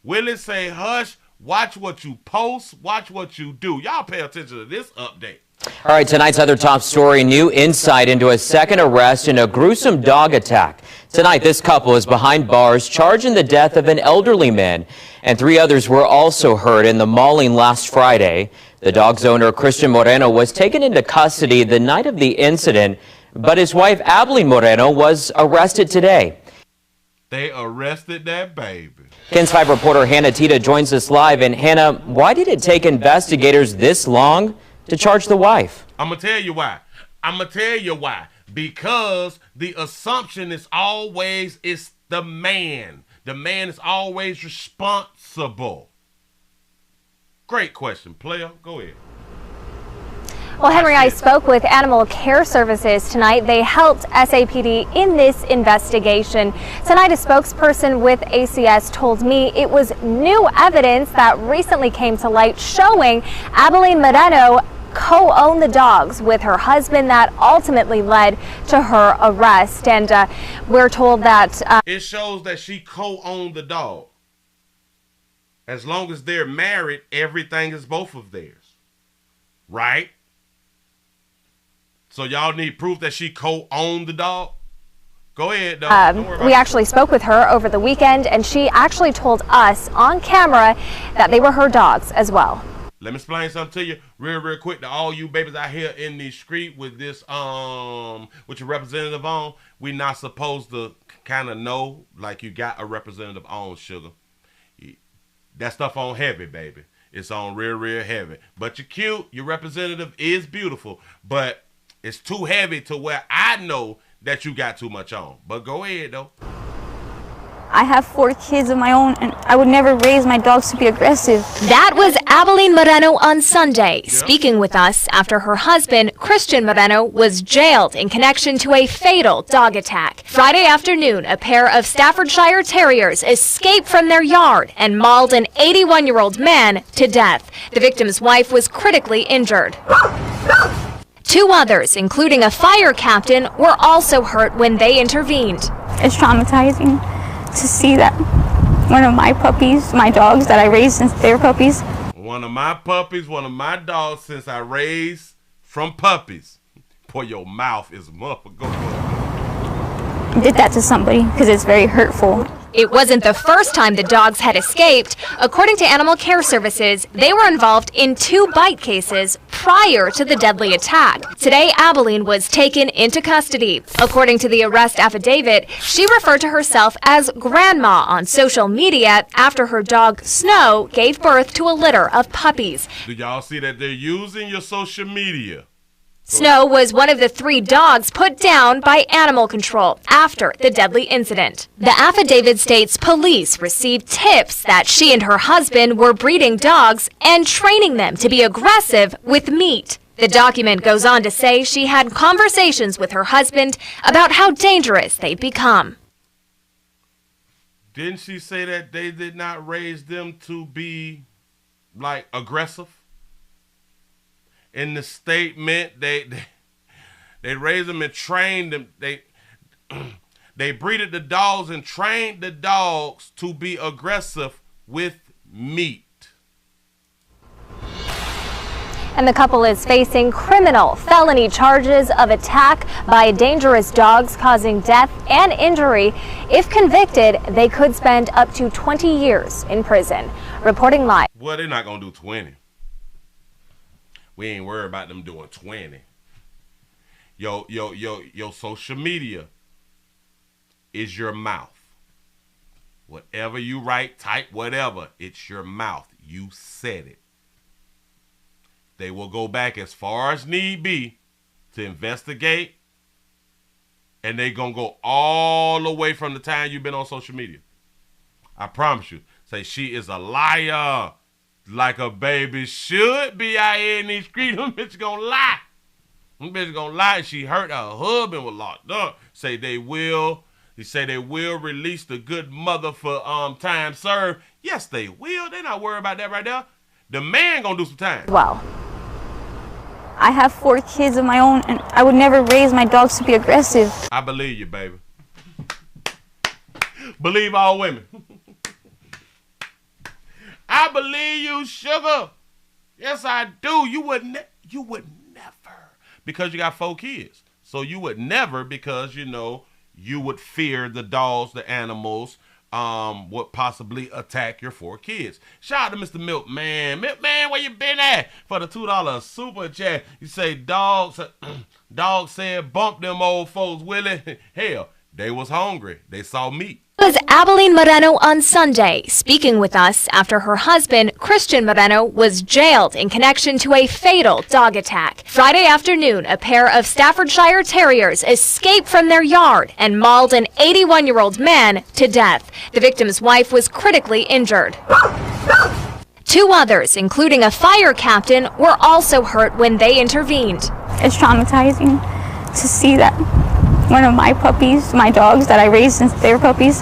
Willie say hush. Watch what you post. Watch what you do. Y'all pay attention to this update. All right, tonight's other top story, new insight into a second arrest in a gruesome dog attack. Tonight, this couple is behind bars charged in the death of an elderly man, and 3 others were also hurt in the mauling last Friday. The dog's owner, Christian Moreno, was taken into custody the night of the incident, but his wife, Abilene Moreno, was arrested today. They arrested that baby. KENS 5 reporter Hannah Tita joins us live. And Hannah, why did it take investigators this long to charge the wife? I'm going to tell you why. Because the assumption is always it's the man. The man is always responsible. Great question, player. Go ahead. Well, Henry, I spoke with Animal Care Services tonight. They helped SAPD in this investigation. Tonight, a spokesperson with ACS told me it was new evidence that recently came to light showing Abilene Moreno co-owned the dogs with her husband that ultimately led to her arrest. And we're told that it shows that she co-owned the dog. As long as they're married, everything is both of theirs. Right? So y'all need proof that she co-owned the dog? Go ahead, though. We actually spoke with her over the weekend, and she actually told us on camera that they were her dogs as well. Let me explain something to you real quick to all you babies out here in the street with this, with your representative on. We not supposed to kind of know like you got a representative on, sugar. That stuff on heavy, baby. It's on real heavy. But you're cute. Your representative is beautiful. But it's too heavy to where I know that you got too much on. But go ahead, though. I have 4 kids of my own, and I would never raise my dogs to be aggressive. That was Abilene Moreno on Sunday, speaking with us after her husband, Christian Moreno, was jailed in connection to a fatal dog attack. Friday afternoon, a pair of Staffordshire Terriers escaped from their yard and mauled an 81-year-old man to death. The victim's wife was critically injured. 2 others, including a fire captain, were also hurt when they intervened. It's traumatizing to see that one of my puppies, my dogs that I raised since they were puppies. One of my puppies, one of my dogs since I raised from puppies. Boy, your mouth is muffled. Go. Did that to somebody because it's very hurtful. It wasn't the first time the dogs had escaped. According to Animal Care Services, they were involved in 2 bite cases prior to the deadly attack. Today, Abilene was taken into custody. According to the arrest affidavit, she referred to herself as Grandma on social media after her dog, Snow, gave birth to a litter of puppies. Do y'all see that they're using your social media? Snow was one of the 3 dogs put down by animal control after the deadly incident. The affidavit states police received tips that she and her husband were breeding dogs and training them to be aggressive with meat. The document goes on to say she had conversations with her husband about how dangerous they've become. Didn't she say that they did not raise them to be, like, aggressive? In the statement, they raised them and trained them. They breeded the dogs and trained the dogs to be aggressive with meat. And the couple is facing criminal felony charges of attack by dangerous dogs causing death and injury. If convicted, they could spend up to 20 years in prison. Reporting live. Well, they're not going to do 20. We ain't worried about them doing 20. Yo, social media is your mouth. Whatever you write, type, whatever, it's your mouth. You said it. They will go back as far as need be to investigate, and they going to go all the way from the time you've been on social media. I promise you. Say she is a liar, like a baby should be out here in these streets. Them bitches going to lie. Them bitches going to lie. She hurt her husband was locked up. Say they will. They say they will release the good mother for time served. Yes, they will. They're not worried about that right there. The man going to do some time. Well, I have 4 kids of my own, and I would never raise my dogs to be aggressive. I believe you, baby. Believe all women. I believe you, sugar. Yes, I do. You would never, because you got 4 kids. So you would never, because, you know, you would fear the dogs, the animals, would possibly attack your 4 kids. Shout out to Mr. Milkman. Milkman, where you been at? For the $2 super chat. You say dogs said bump them old folks, Willie. Hell, they was hungry. They saw meat. It was Abilene Moreno on Sunday, speaking with us after her husband, Christian Moreno, was jailed in connection to a fatal dog attack. Friday afternoon, a pair of Staffordshire Terriers escaped from their yard and mauled an 81-year-old man to death. The victim's wife was critically injured. 2 others, including a fire captain, were also hurt when they intervened. It's traumatizing to see that one of my puppies, my dogs that I raised since they were puppies,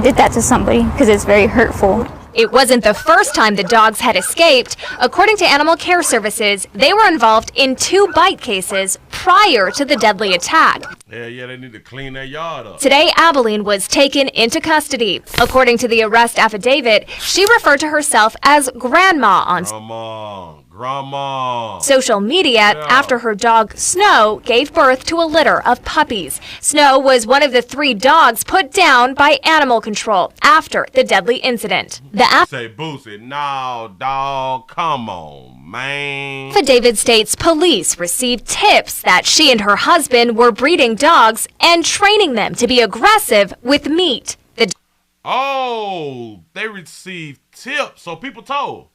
did that to somebody, because it's very hurtful. It wasn't the first time the dogs had escaped. According to Animal Care Services, they were involved in 2 bite cases prior to the deadly attack. Yeah, they need to clean their yard up. Today, Abilene was taken into custody. According to the arrest affidavit, she referred to herself as Grandma on Grandma. social media after her dog Snow gave birth to a litter of puppies. Snow was one of the 3 dogs put down by animal control after the deadly incident. The Say Boosie, no, dog, come on, man. affidavit states police received tips that she and her husband were breeding dogs and training them to be aggressive with meat. They received tips, so people told.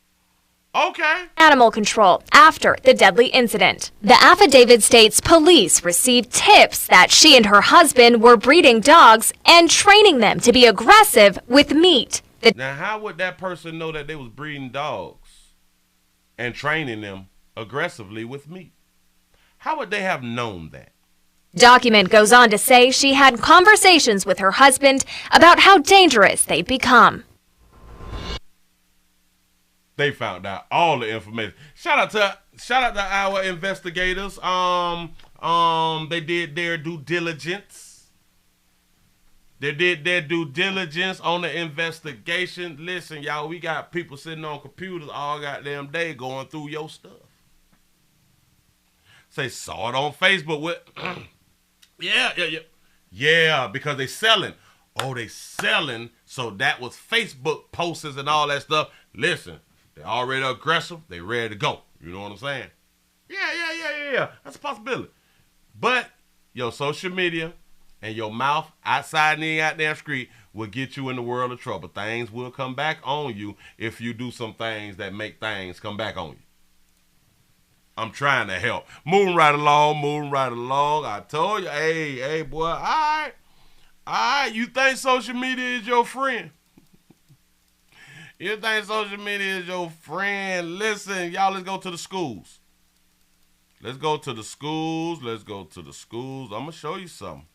Okay. Animal control after the deadly incident. The affidavit states police received tips that she and her husband were breeding dogs and training them to be aggressive with meat. Now, how would that person know that they was breeding dogs and training them aggressively with meat? How would they have known that? Document goes on to say she had conversations with her husband about how dangerous they've become. They found out all the information. Shout out to our investigators. They did their due diligence. They did their due diligence on the investigation. Listen, y'all, we got people sitting on computers all goddamn day going through your stuff. Say, saw it on Facebook with yeah, because they selling. Oh, they selling. So that was Facebook posts and all that stuff. Listen. They're already aggressive. They ready to go. You know what I'm saying? Yeah. That's a possibility. But your social media and your mouth outside in the goddamn street will get you in the world of trouble. Things will come back on you if you do some things that make things come back on you. I'm trying to help. Moving right along. I told you, hey, boy, all right. You think social media is your friend? You think social media is your friend? Listen, y'all, let's go to the schools. Let's go to the schools. Let's go to the schools. I'm going to show you something.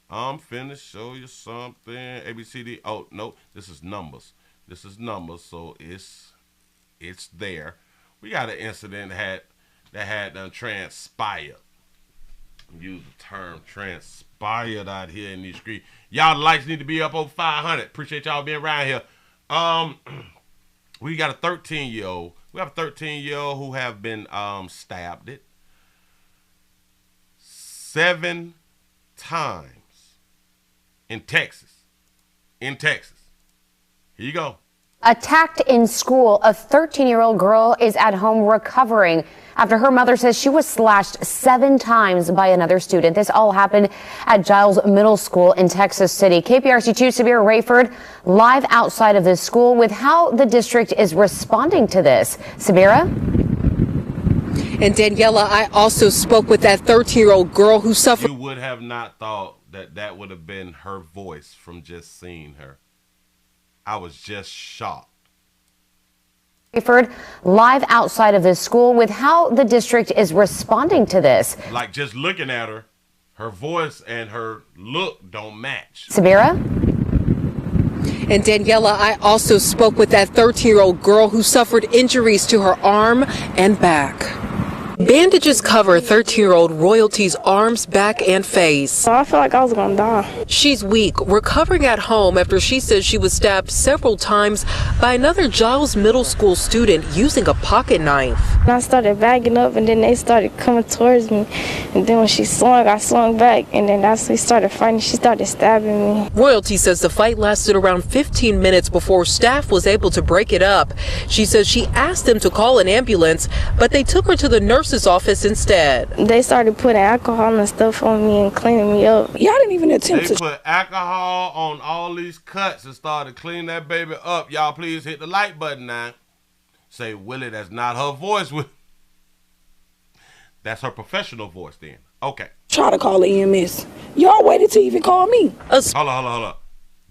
I'm finna show you something. ABCD. Oh, no, this is numbers. This is numbers, so it's there. We got an incident that had done transpired. Use the term transpired out here in these streets. Y'all, the lights need to be up over 500. Appreciate y'all being around here. We got a 13-year-old. We have a 13-year-old who have been stabbed 7 times in Texas. In Texas. Here you go. Attacked in school, a 13-year-old girl is at home recovering after her mother says she was slashed 7 times by another student. This all happened at Giles Middle School in Texas City. KPRC2 Sabira Rayford live outside of this school with how the district is responding to this. Sabira? And Daniela, I also spoke with that 13-year-old girl who suffered. You would have not thought that would have been her voice from just seeing her. I was just shocked. Live outside of this school with how the district is responding to this. Like just looking at her, her voice and her look don't match. Sabira? And Daniela, I also spoke with that 13-year-old girl who suffered injuries to her arm and back. Bandages cover 13-year-old Royalty's arms, back, and face. I feel like I was gonna die. She's weak, recovering at home after she says she was stabbed several times by another Giles Middle School student using a pocket knife. And I started backing up, and then they started coming towards me. And then when she swung, I swung back, and then that's when we started fighting. She started stabbing me. Royalty says the fight lasted around 15 minutes before staff was able to break it up. She says she asked them to call an ambulance, but they took her to the nurse's office instead. They started putting alcohol and stuff on me and cleaning me up. Y'all didn't even attempt They put alcohol on all these cuts and started cleaning that baby up. Y'all please hit the like button now. Say, Willie, that's not her voice. That's her professional voice then. Okay. Try to call the EMS. Y'all waited to even call me. Hold on.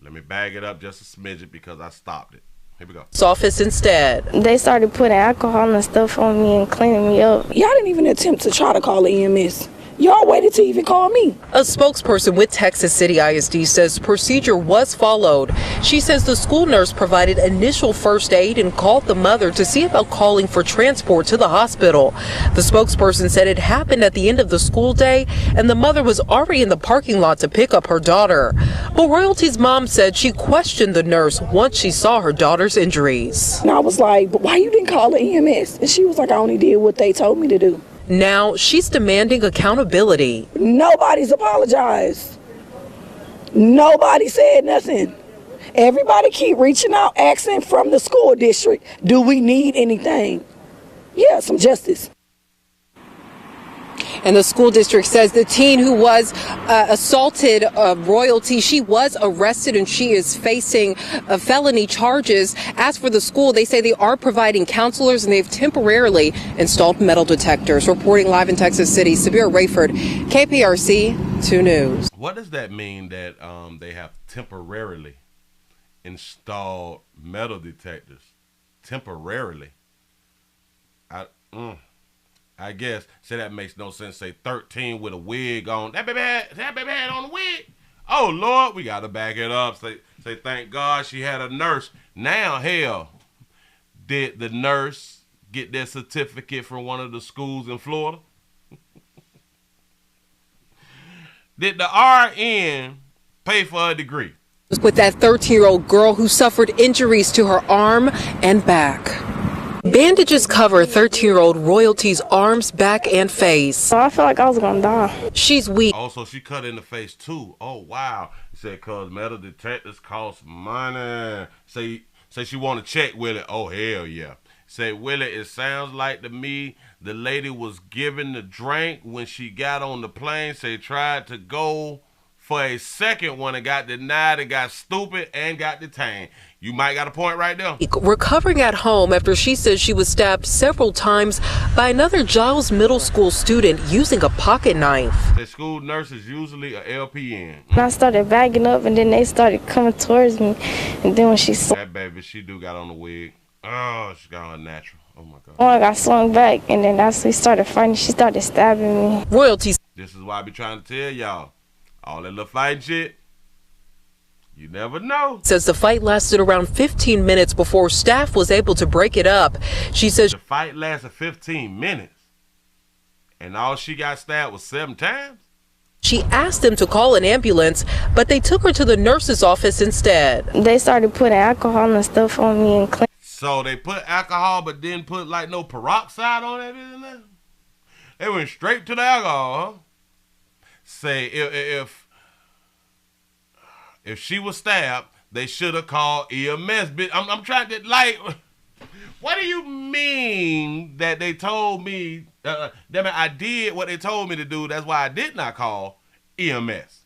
Let me bag it up just a smidget because I stopped it. Here we go. Office instead. They started putting alcohol and stuff on me and cleaning me up. Y'all didn't even attempt to try to call the EMS. Y'all waited to even call me. A spokesperson with Texas City ISD says procedure was followed. She says the school nurse provided initial first aid and called the mother to see about calling for transport to the hospital. The spokesperson said it happened at the end of the school day and the mother was already in the parking lot to pick up her daughter. But Royalty's mom said she questioned the nurse once she saw her daughter's injuries. And I was like, but why you didn't call the EMS? And she was like, I only did what they told me to do. Now she's demanding accountability. Nobody's apologized. Nobody said nothing. Everybody keep reaching out, asking from the school district, do we need anything? Yeah, some justice. And the school district says the teen who was assaulted Royalty, she was arrested and she is facing felony charges. As for the school, they say they are providing counselors and they've temporarily installed metal detectors. Reporting live in Texas City, Sabira Rayford, KPRC 2 News. What does that mean that they have temporarily installed metal detectors? Temporarily? I guess. Say that makes no sense. Say 13 with a wig on. That baby had on a wig. Oh, Lord, we got to back it up. Say thank God she had a nurse. Now, hell, did the nurse get their certificate from one of the schools in Florida? Did the RN pay for a degree? With that 13-year-old girl who suffered injuries to her arm and back. Bandages cover 13-year-old Royalty's arms, back, and face. I feel like I was gonna die. She's weak. Also, she cut in the face too. Oh wow! He said, "Cause metal detectors cost money." Say she want to check Willie. Oh hell yeah! Say Willie, it sounds like to me the lady was given the drink when she got on the plane. Say tried to go for a second one and got denied and got stupid and got detained. You might got a point right there. Recovering at home after she says she was stabbed several times by another Giles Middle School student using a pocket knife. The school nurse is usually a LPN. And I started bagging up, and then they started coming towards me. And then when she saw that baby, she do got on the wig. Oh, she got her natural. Oh my God. I got swung back, and then that's when we started fighting. She started stabbing me. Royalties. This is why I be trying to tell y'all, all that little fighting shit, you never know. Says the fight lasted around 15 minutes before staff was able to break it up. She says the fight lasted 15 minutes, and all she got stabbed was 7 times. She asked them to call an ambulance, but they took her to the nurse's office instead. They started putting alcohol and stuff on me and clean. So they put alcohol, but didn't put like no peroxide on it in there? They went straight to the alcohol, huh? Say if she was stabbed, they should have called EMS. I'm trying to, like, what do you mean that they told me, I did what they told me to do, that's why I did not call EMS.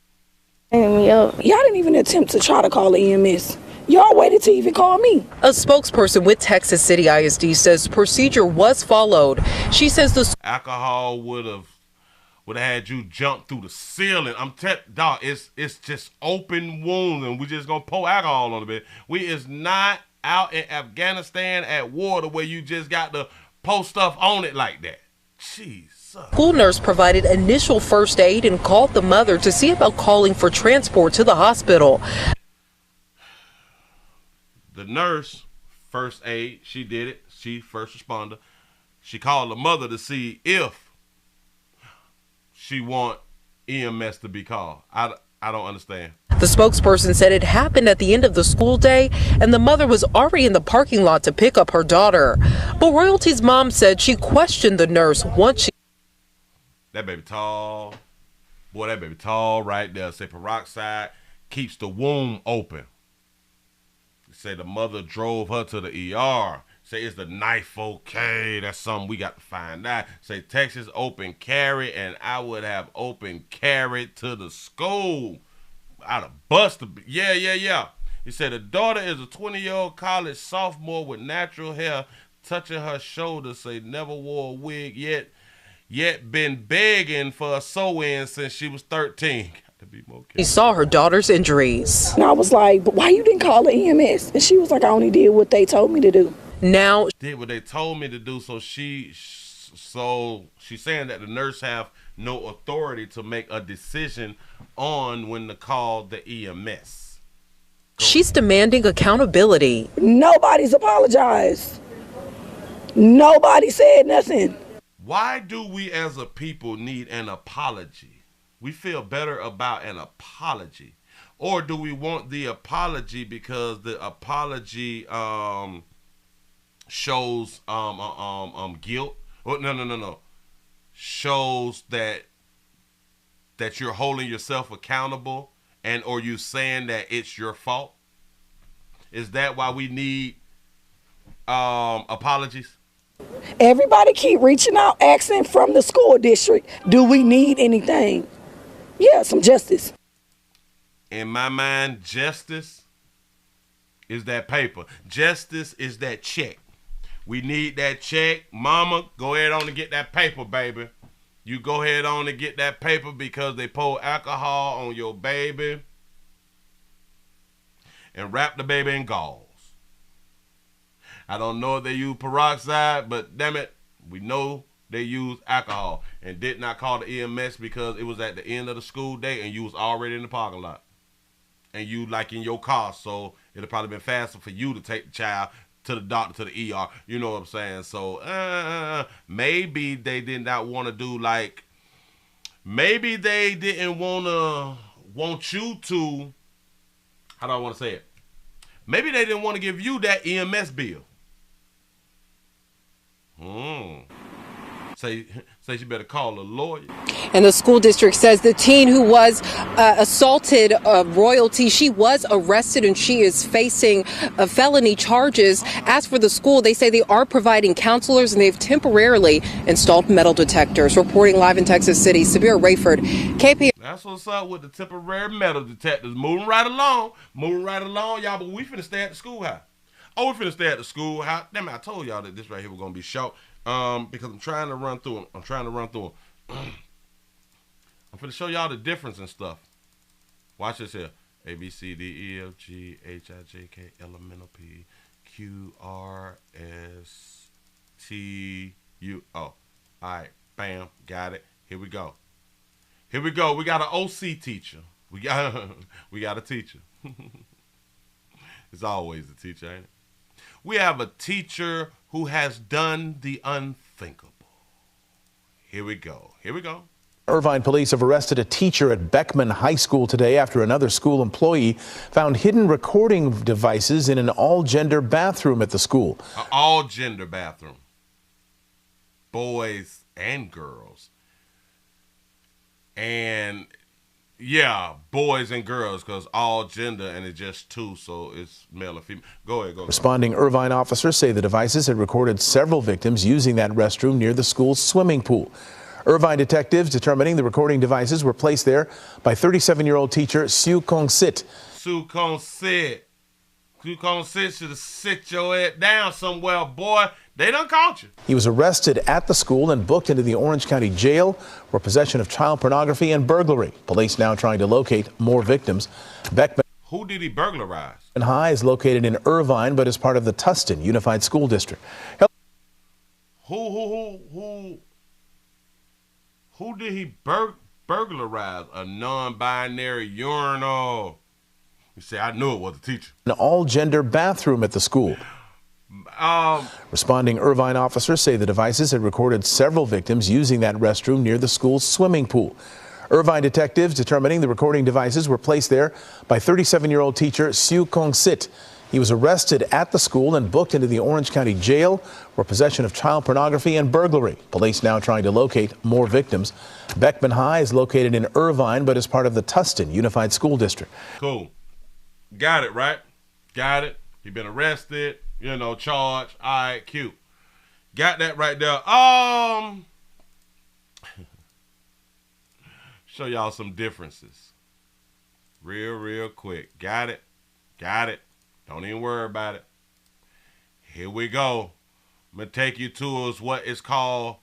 Y'all didn't even attempt to try to call the EMS. Y'all waited to even call me. A spokesperson with Texas City ISD says procedure was followed. She says the alcohol would have had you jump through the ceiling. Dog, it's just open wounds, and we just gonna pour alcohol on it. We is not out in Afghanistan at war the way you just got to post stuff on it like that. Jesus. School nurse provided initial first aid and called the mother to see about calling for transport to the hospital. The nurse, first aid, she did it. She first responder. She called the mother to see if she want EMS to be called. I don't understand. The spokesperson said it happened at the end of the school day, and the mother was already in the parking lot to pick up her daughter. But Royalty's mom said she questioned the nurse once she... That baby tall. Boy, that baby tall right there. Say peroxide keeps the womb open. Say the mother drove her to the ER. Say, is the knife okay? That's something we got to find out. Say, Texas open carry, and I would have open carry to the school. I'd have busted. Yeah. He said, the daughter is a 20-year-old college sophomore with natural hair touching her shoulder. Say, never wore a wig yet been begging for a sew-in since she was 13. He saw her daughter's injuries. And I was like, but why you didn't call the EMS? And she was like, I only did what they told me to do. Now did what they told me to do. So she's saying that the nurse have no authority to make a decision on when to call the EMS. She's demanding accountability. Nobody's apologized. Nobody said nothing. Why do we as a people need an apology? We feel better about an apology, or do we want the apology because the apology shows guilt? Oh, no. Shows that you're holding yourself accountable, and or you saying that it's your fault. Is that why we need apologies? Everybody keep reaching out, asking from the school district, do we need anything? Yeah, some justice. In my mind, justice is that paper. Justice is that check. We need that check. Mama, go ahead on and get that paper, baby. You go ahead on and get that paper because they pour alcohol on your baby and wrap the baby in gauze. I don't know if they use peroxide, but damn it, we know they use alcohol, and did not call the EMS because it was at the end of the school day and you was already in the parking lot. And you like in your car, so it'd probably been faster for you to take the child to the doctor, to the ER. You know what I'm saying? So maybe they did not want to do like, maybe they didn't want you to, how do I want to say it? Maybe they didn't want to give you that EMS bill. Say say she better call a lawyer. And the school district says the teen who was assaulted royalty, she was arrested and she is facing felony charges. As for the school, they say they are providing counselors and they've temporarily installed metal detectors. Reporting live in Texas City, Sabir Rayford, KP. That's what's up with the temporary metal detectors. Moving right along, y'all. But we finna stay at the schoolhouse. Oh, we finna stay at the schoolhouse. Damn it, I told y'all that this right here was gonna be short. Because I'm trying to run through them. I'm finna show y'all the difference and stuff. Watch this here. A, B, C, D, E, F, G, H, I, J, K, L, M, N, O, P, Q, R, S, T, U, O. All right, bam, got it. Here we go. We got an OC teacher. We got a teacher. It's always a teacher, ain't it? We have a teacher who has done the unthinkable. Here we go. Irvine police have arrested a teacher at Beckman High School today after another school employee found hidden recording devices in an all-gender bathroom at the school. An all-gender bathroom. Boys and girls. And yeah, boys and girls, because all gender and it's just two, so it's male and female. Go ahead. Responding Irvine officers say the devices had recorded several victims using that restroom near the school's swimming pool. Irvine detectives determining the recording devices were placed there by 37-year-old teacher Sue Kong Sit. Sue Kong Sit should have sit your head down somewhere, boy. They done caught you. He was arrested at the school and booked into the Orange County Jail for possession of child pornography and burglary. Police now trying to locate more victims. Beckman Who did he burglarize? High is located in Irvine, but is part of the Tustin Unified School District. Who did he burglarize? A non-binary urinal. You say, I knew it was a teacher. An all-gender bathroom at the school. Responding Irvine officers say the devices had recorded several victims using that restroom near the school's swimming pool. Irvine detectives determining the recording devices were placed there by 37-year-old teacher Sue Kong Sit. He was arrested at the school and booked into the Orange County Jail for possession of child pornography and burglary. Police now trying to locate more victims. Beckman High is located in Irvine, but is part of the Tustin Unified School District. Cool. Got it, right? Got it. He been arrested, charged. All right, cute. Got that right there. Show y'all some differences. Real quick. Got it. Don't even worry about it. Here we go. I'm going to take you to what is called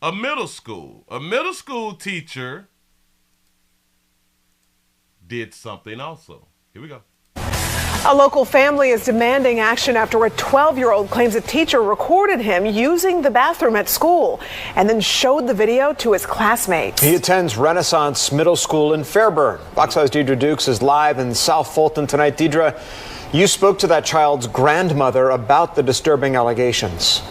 a middle school. A middle school teacher did something also. Here we go. A local family is demanding action after a 12-year-old claims a teacher recorded him using the bathroom at school and then showed the video to his classmates. He attends Renaissance Middle School in Fairburn. Fox 5's Deidre Dukes is live in South Fulton tonight. Deidre, you spoke to that child's grandmother about the disturbing allegations.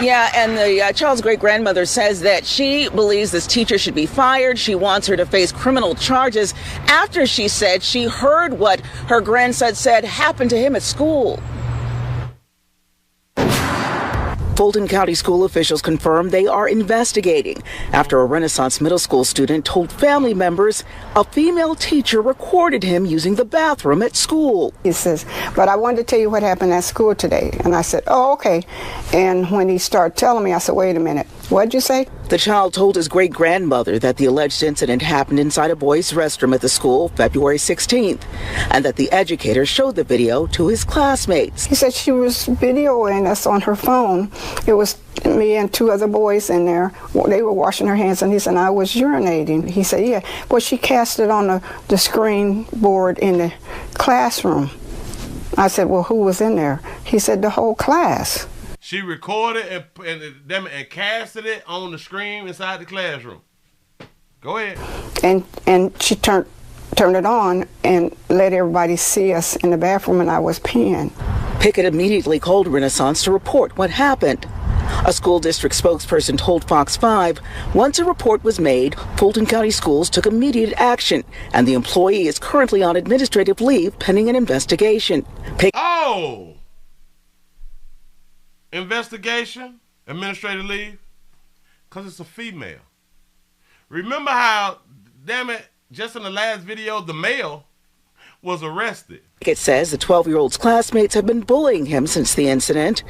Yeah, and the child's great-grandmother says that she believes this teacher should be fired. She wants her to face criminal charges after she said she heard what her grandson said happened to him at school. Fulton County school officials confirm they are investigating after a Renaissance Middle School student told family members a female teacher recorded him using the bathroom at school. He says, but I wanted to tell you what happened at school today. And I said, oh, okay. And when he started telling me, I said, wait a minute, what'd you say? The child told his great-grandmother that the alleged incident happened inside a boys' restroom at the school February 16th, and that the educator showed the video to his classmates. He said she was videoing us on her phone. It was me and two other boys in there. They were washing their hands, and he said, I was urinating. He said, yeah. Well, she cast it on the screen board in the classroom. I said, well, who was in there? He said, the whole class. She recorded and casted it on the screen inside the classroom. Go ahead. And she turned it on and let everybody see us in the bathroom, and I was peeing. Pickett immediately called Renaissance to report what happened. A school district spokesperson told Fox 5, once a report was made, Fulton County Schools took immediate action, and the employee is currently on administrative leave pending an investigation. Investigation? Administrative leave? Because it's a female. Remember how, damn it, just in the last video, the male was arrested. It says the 12-year-old's classmates have been bullying him since the incident.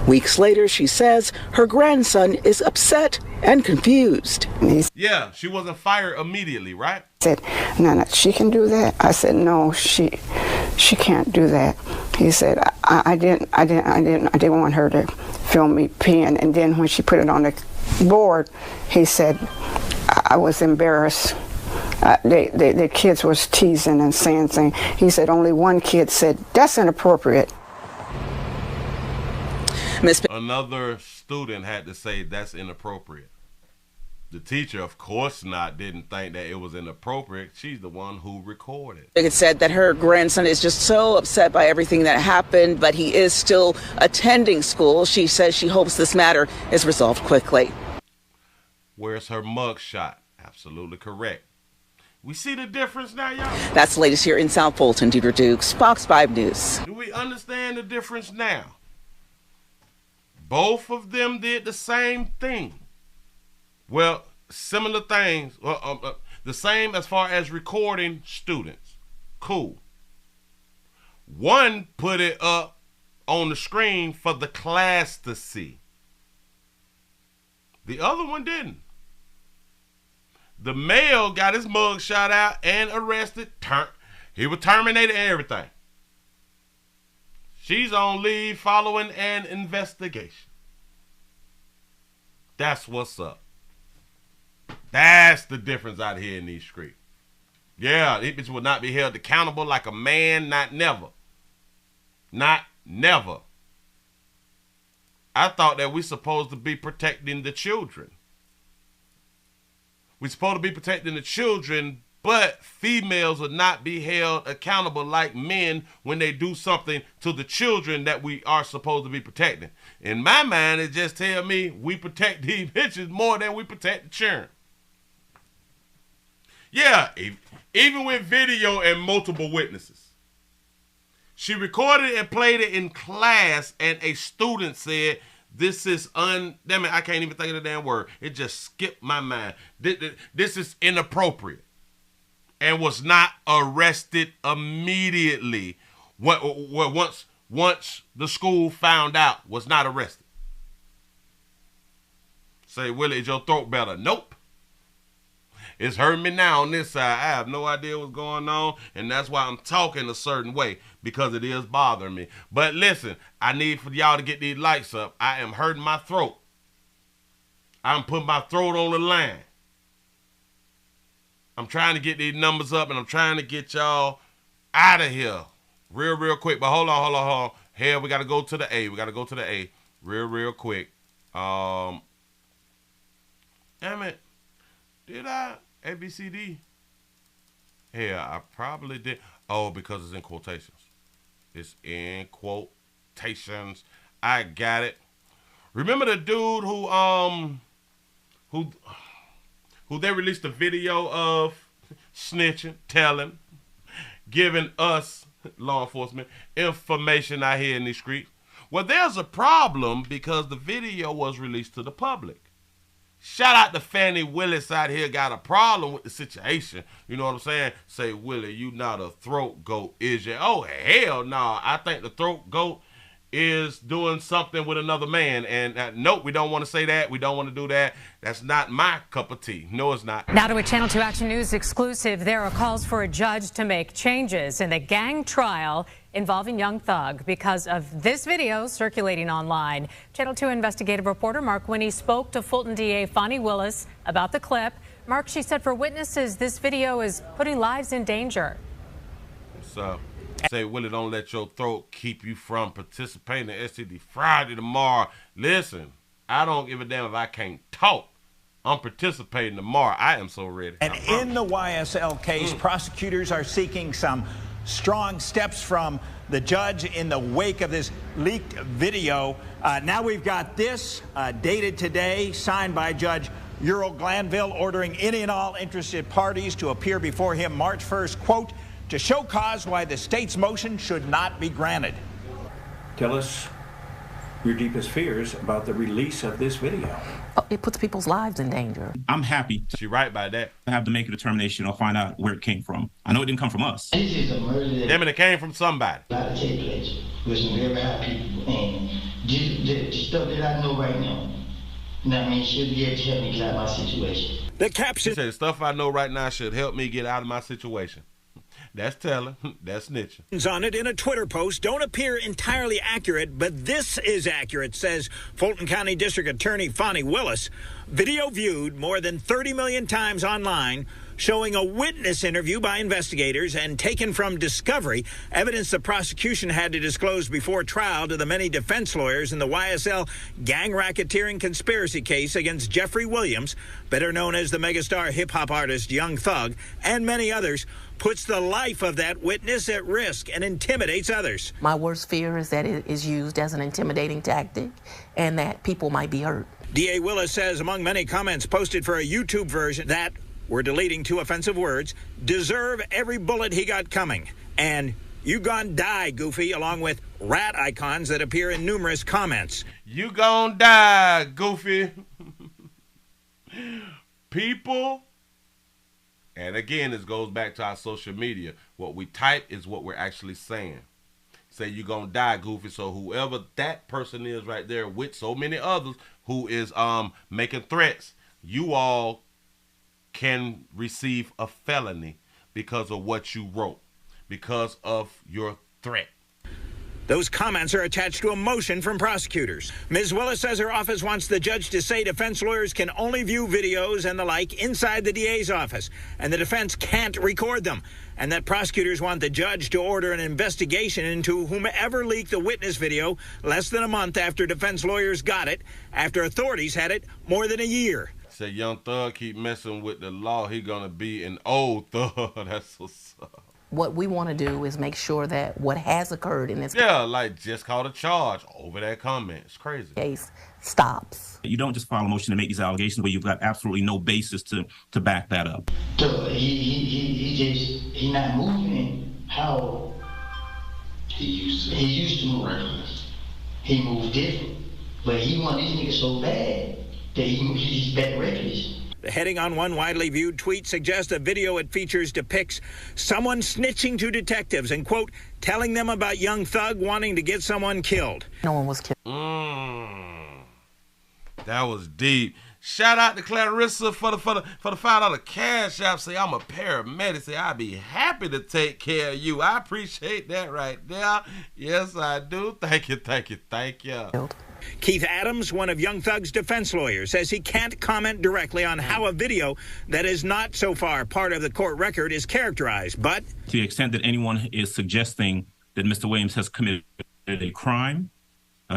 Weeks later, she says her grandson is upset and confused. Yeah, she wasn't fired immediately, right? He said, no, she can do that. I said, no, she can't do that. He said, I didn't want her to film me peeing. And then when she put it on the board, he said, I was embarrassed. The kids was teasing and saying things. He said only one kid said, that's inappropriate. Another student had to say that's inappropriate. The teacher, of course not, didn't think that it was inappropriate. She's the one who recorded. It said that her grandson is just so upset by everything that happened, but he is still attending school. She says she hopes this matter is resolved quickly. Where's her mug shot? Absolutely correct. We see the difference now, y'all? That's the latest here in South Fulton. Deidre Dukes, Fox 5 News. Do we understand the difference now? Both of them did the same thing. Well, similar things. The same as far as recording students. Cool. One put it up on the screen for the class to see. The other one didn't. The male got his mug shot out and arrested. He was terminated and everything. She's on leave following an investigation. That's what's up. That's the difference out here in these streets. Yeah, it will not be held accountable like a man, not never. Not never. I thought that we're supposed to be protecting the children. We're supposed to be protecting the children, but females will not be held accountable like men when they do something to the children that we are supposed to be protecting. In my mind, it just tells me we protect these bitches more than we protect the children. Yeah, even with video and multiple witnesses. She recorded and played it in class, and a student said, this is damn it, I can't even think of the damn word. It just skipped my mind. This is inappropriate. And was not arrested immediately. Once the school found out, was not arrested. Say, Willie, is your throat better? Nope. It's hurting me now on this side. I have no idea what's going on, and that's why I'm talking a certain way, because it is bothering me. But listen, I need for y'all to get these lights up. I am hurting my throat. I'm putting my throat on the line. I'm trying to get these numbers up, and I'm trying to get y'all out of here real quick. But hold on. Here, we got to go to the A. Real quick. Damn it. Did I? ABCD. Yeah, I probably did. Oh, because it's in quotations. It's in quotations. I got it. Remember the dude who they released a video of snitching, telling, giving us, law enforcement, information out here in these streets? Well, there's a problem because the video was released to the public. Shout out to Fani Willis out here, got a problem with the situation. You know what I'm saying? Say, Willie, you not a throat goat, is you? Oh, hell no. I think the throat goat is doing something with another man. And nope, we don't want to say that. We don't want to do that. That's not my cup of tea. No, it's not. Now to a Channel 2 Action News exclusive. There are calls for a judge to make changes in the gang trial involving Young Thug because of this video circulating online. Channel 2 investigative reporter Mark Winnie spoke to Fulton DA Fani Willis about the clip. Mark, she said for witnesses, this video is putting lives in danger. What's up? Say, Willie, don't let your throat keep you from participating in STD Friday tomorrow. Listen, I don't give a damn if I can't talk. I'm participating tomorrow. I am so ready. And in the YSL case, prosecutors are seeking some strong steps from the judge in the wake of this leaked video. Now we've got this dated today, signed by Judge Ural Glanville, ordering any and all interested parties to appear before him March 1st, quote, to show cause why the state's motion should not be granted. Tell us your deepest fears about the release of this video. it puts people's lives in danger. I'm happy She right by that. to have to make a determination or find out where it came from. I know it didn't come from us. This is a murder that Damn it, it came from somebody. about to take place with some very high people, and the stuff that I know right now, you know what I mean, should be able to help me get out of my situation. The caption She said, stuff I know right now should help me get out of my situation. That's telling. That's snitching. on it in a Twitter post don't appear entirely accurate, but this is accurate, says Fulton County District Attorney Fani Willis. Video viewed more than 30 million times online, showing a witness interview by investigators and taken from discovery, evidence the prosecution had to disclose before trial to the many defense lawyers in the YSL gang racketeering conspiracy case against Jeffrey Williams, better known as the megastar hip-hop artist Young Thug, and many others, puts the life of that witness at risk and intimidates others. My worst fear is that it is used as an intimidating tactic and that people might be hurt. D.A. Willis says among many comments posted for a YouTube version that, we're deleting 2 offensive words, deserve every bullet he got coming, and you gon' die, Goofy, along with rat icons that appear in numerous comments. You gon' die, Goofy. People, and again, this goes back to our social media. What we type is what we're actually saying. Say you gonna die, Goofy. So whoever that person is right there with so many others who is making threats, you all can receive a felony because of what you wrote, because of your threat. Those comments are attached to a motion from prosecutors. Ms. Willis says her office wants the judge to say defense lawyers can only view videos and the like inside the DA's office, and the defense can't record them, and that prosecutors want the judge to order an investigation into whomever leaked the witness video less than a month after defense lawyers got it, after authorities had it more than a year. Said Young Thug keep messing with the law, he gonna be an old thug. That's so sad. What we want to do is make sure that what has occurred in this like just called a charge over that comment. It's crazy. case stops. You don't just file a motion to make these allegations where you've got absolutely no basis to back that up. So he not moving how he used to move reckless. He moved different, but he want these niggas so bad that he's back reckless. The heading on one widely viewed tweet suggests a video it features depicts someone snitching to detectives and, quote, telling them about Young Thug wanting to get someone killed. No one was killed. That was deep. Shout out to Clarissa for the $5 cash app. Say I'm a paramedic. Say I'd be happy to take care of you. I appreciate that right there. Yes, I do. Thank you. Keith Adams, one of Young Thug's defense lawyers, says he can't comment directly on how a video that is not so far part of the court record is characterized, but To the extent that anyone is suggesting that Mr. Williams has committed a crime,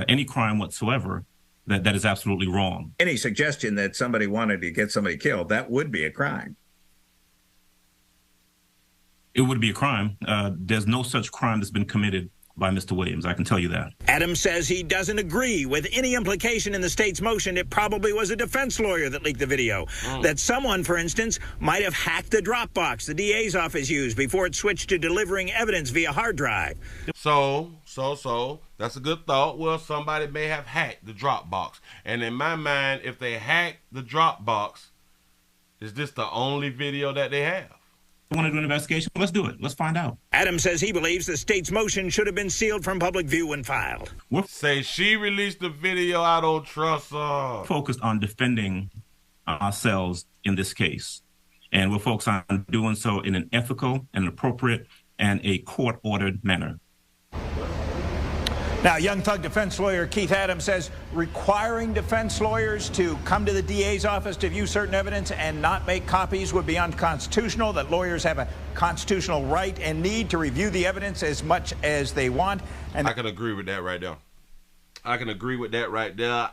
any crime whatsoever, that is absolutely wrong. Any suggestion that somebody wanted to get somebody killed, that would be a crime. It would be a crime. There's no such crime that's been committed by Mr. Williams. I can tell you that. Adams says he doesn't agree with any implication in the state's motion it probably was a defense lawyer that leaked the video. That someone, for instance, might have hacked the Dropbox the DA's office used before it switched to delivering evidence via hard drive. So, that's a good thought. Well, somebody may have hacked the Dropbox. And in my mind, if they hacked the Dropbox, is this the only video that they have? You want to do an investigation? Let's do it. Let's find out. Adams says he believes the state's motion should have been sealed from public view when filed. Say she released the video, I don't trust her. Focused on defending ourselves in this case. And we're focused on doing so in an ethical and appropriate and a court-ordered manner. Now, Young Thug defense lawyer Keith Adams says requiring defense lawyers to come to the DA's office to view certain evidence and not make copies would be unconstitutional, that lawyers have a constitutional right and need to review the evidence as much as they want. And I can agree with that right there.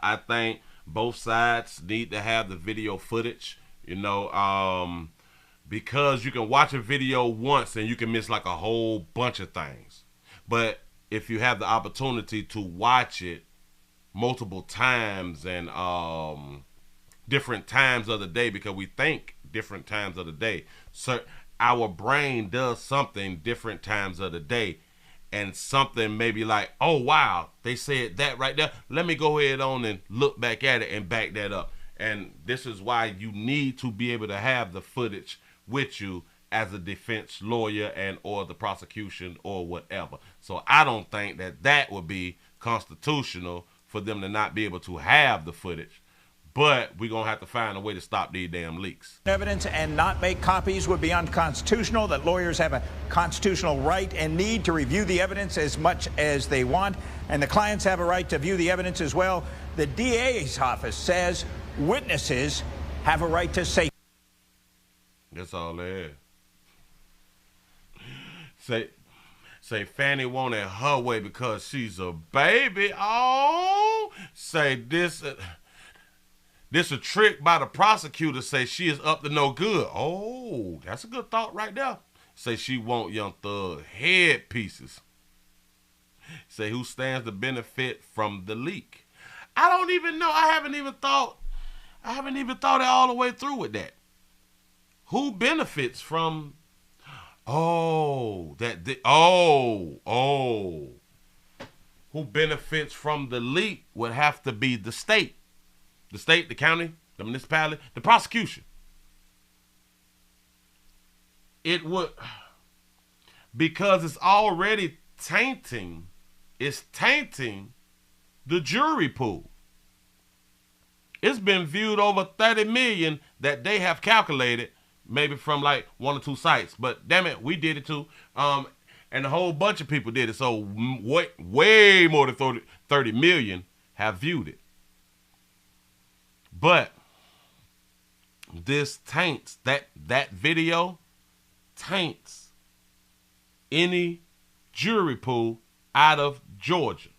I think both sides need to have the video footage, because you can watch a video once and you can miss like a whole bunch of things. But if you have the opportunity to watch it multiple times and different times of the day, because we think different times of the day, so our brain does something different times of the day, and something maybe like, oh wow, they said that right there, let me go ahead on and look back at it and back that up. And this is why you need to be able to have the footage with you as a defense lawyer and or the prosecution or whatever. So I don't think that would be constitutional for them to not be able to have the footage. But we're going to have to find a way to stop these damn leaks. Evidence and not make copies would be unconstitutional, that lawyers have a constitutional right and need to review the evidence as much as they want, and the clients have a right to view the evidence as well. The DA's office says witnesses have a right to say. That's all they had. Say Fani wanted her way because she's a baby. Oh, say this a trick by the prosecutor. Say she is up to no good. Oh, that's a good thought right there. Say she want Young Thug head pieces. Say who stands to benefit from the leak. I don't even know. I haven't even thought it all the way through with that. Who benefits from? Who benefits from the leak would have to be the state. The state, the county, the municipality, the prosecution. It would, because it's already tainting the jury pool. It's been viewed over 30 million that they have calculated, maybe from like 1 or 2 sites. But damn it, we did it too. And a whole bunch of people did it. So way more than 30 million have viewed it. But this taints, that video taints any jury pool out of Georgia.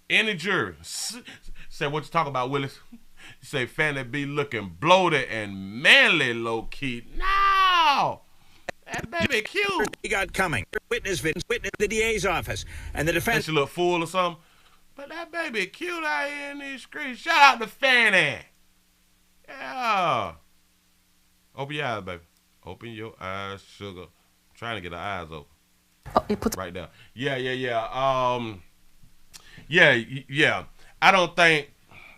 Any jury. Say what you talk about, Willis. You say Fani be looking bloated and manly low key. No! That baby cute. He got coming. Witness the DA's office. And the defense. She look full or something. But that baby cute out here in these streets. Shout out to Fani. Yeah. Open your eyes, baby. Open your eyes, sugar. I'm trying to get her eyes open. Oh, it puts right there. Yeah. Yeah. I don't think,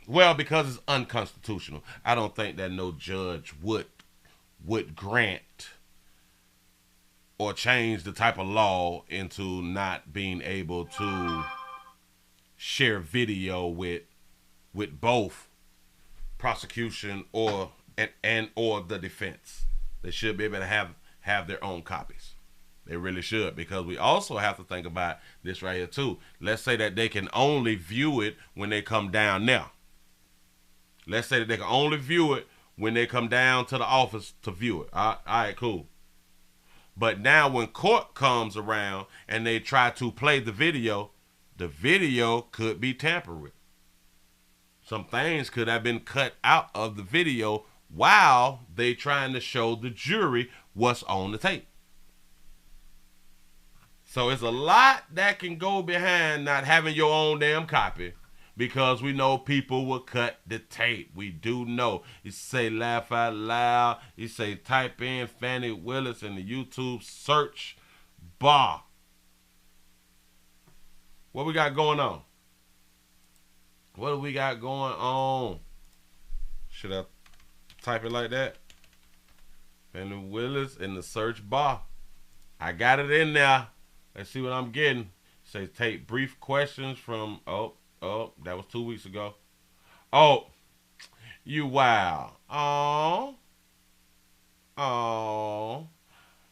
well, because it's unconstitutional, I don't think that no judge would grant or change the type of law into not being able to share video with both prosecution or the defense. They should be able to have their own copies. They really should, because we also have to think about this right here too. Let's say that they can only view it when they come down now. Let's say that they can only view it when they come down to the office to view it. All right, cool. But now when court comes around and they try to play the video could be tampered with. Some things could have been cut out of the video while they trying to show the jury what's on the tape. So it's a lot that can go behind not having your own damn copy, because we know people will cut the tape. We do know. You say laugh out loud. You say type in Fani Willis in the YouTube search bar. What we got going on? What do we got going on? Should I type it like that? Fani Willis in the search bar. I got it in there. Let's see what I'm getting. Say take brief questions from, oh, that was 2 weeks ago. Oh, you wow. Oh.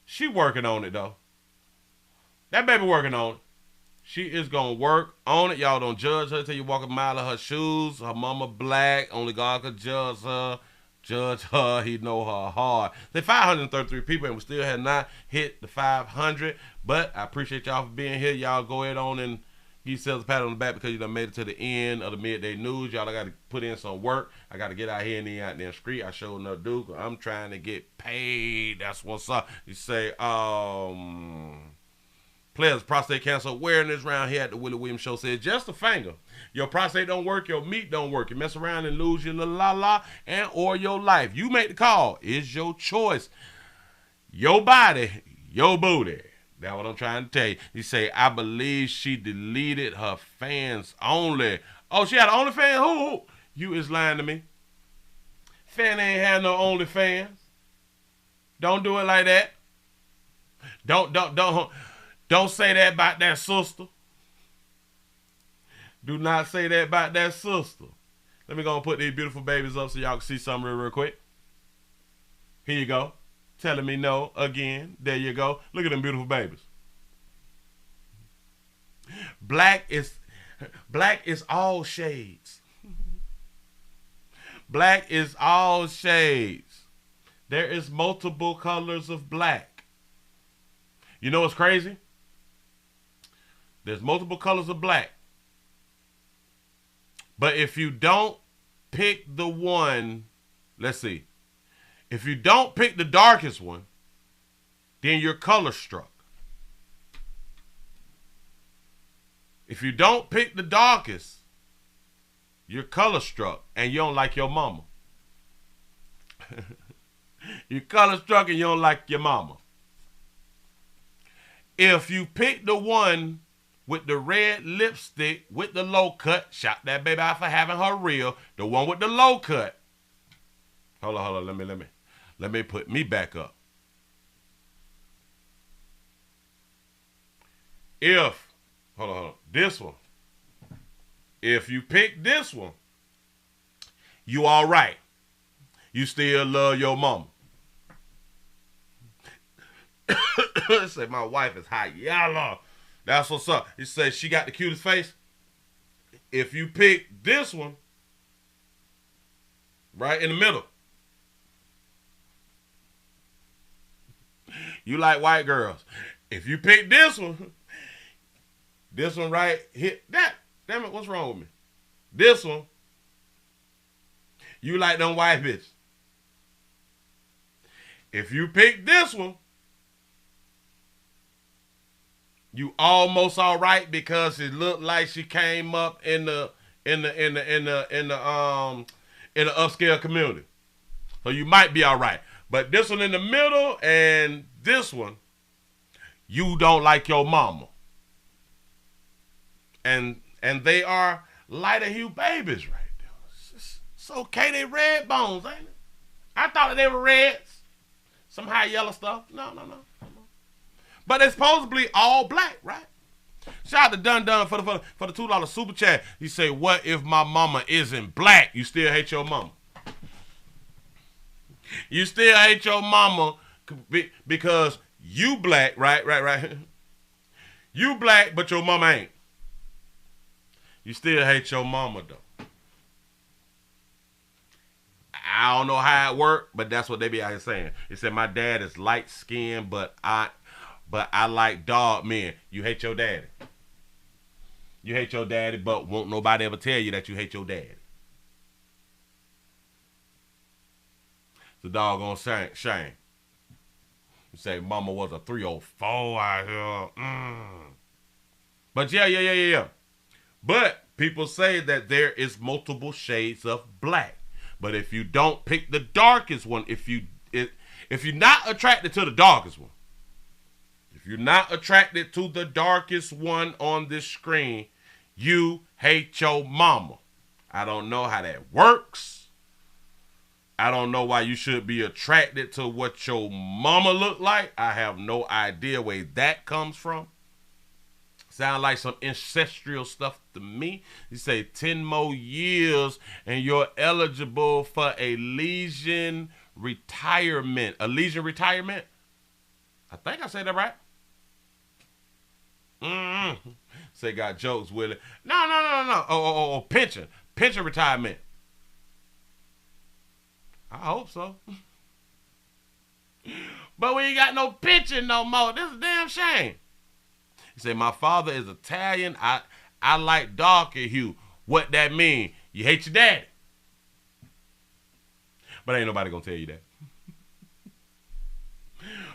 She working on it though. That baby working on it. She is gonna work on it. Y'all don't judge her till you walk a mile of her shoes. Her mama black. Only God could judge her. Judge her. He know her hard. There's 533 people and we still have not hit the 500. But I appreciate y'all for being here. Y'all go ahead on and give yourselves a pat on the back because you done made it to the end of the midday news. Y'all got to put in some work. I got to get out here and out there in the street. I sure enough do. I'm trying to get paid. That's what's up. You say, players prostate cancer awareness round here at the Willie Williams Show said just a finger. Your prostate don't work, your meat don't work. You mess around and lose your la and or your life. You make the call. It's your choice. Your body, your booty. That's what I'm trying to tell you. You say, I believe she deleted her fans only Oh, she had an OnlyFans? Who? You is lying to me. Fani ain't had no OnlyFans. Don't do it like that. Don't say that about that sister. Do not say that about that sister. Let me go and put these beautiful babies up so y'all can see something real quick. Here you go. Telling me no again. There you go. Look at them beautiful babies. Black is all shades. Black is all shades. There is multiple colors of black. You know what's crazy? There's multiple colors of black. But if you don't pick the one, let's see. If you don't pick the darkest one, then you're color struck. If you don't pick the darkest, you're color struck and you don't like your mama. You're color struck and you don't like your mama. If you pick the one with the red lipstick with the low cut, shout that baby out for having her real. The one with the low cut. Hold on. Let me put me back up. Hold on. This one. If you pick this one, you all right. You still love your mama. Say my wife is hot yellow. That's what's up. He says she got the cutest face. If you pick this one, right in the middle, you like white girls. If you pick this one right here, damn it, what's wrong with me? This one, you like them white bitches. If you pick this one, you almost all right because it looked like she came up in the upscale community. So you might be all right. But this one in the middle and this one, you don't like your mama. And they are lighter hue babies right there. It's okay, they red bones, ain't it? I thought that they were reds. Some high yellow stuff. No. But it's supposedly all black, right? Shout out to Dun for the $2 super chat. You say, what if my mama isn't black? You still hate your mama. You still hate your mama because you black, right. You black, but your mama ain't. You still hate your mama, though. I don't know how it worked, but that's what they be out here saying. It said, my dad is light-skinned, but I like dog men. You hate your daddy. You hate your daddy, but won't nobody ever tell you that you hate your daddy. It's a doggone shame. You say mama was a 304 out here. But yeah. But people say that there is multiple shades of black. But if you don't pick the darkest one, if you're not attracted to the darkest one, if you're not attracted to the darkest one on this screen, you hate your mama. I don't know how that works. I don't know why you should be attracted to what your mama look like. I have no idea where that comes from. Sound like some ancestral stuff to me. You say 10 more years and you're eligible for a Legion retirement. A Legion retirement? I think I said that right. Say got jokes, Willie. No. Oh, pension. Pension retirement. I hope so. But we ain't got no pension no more. This is a damn shame. He said, my father is Italian. I like darker hue. What that mean? You hate your daddy. But ain't nobody gonna tell you that.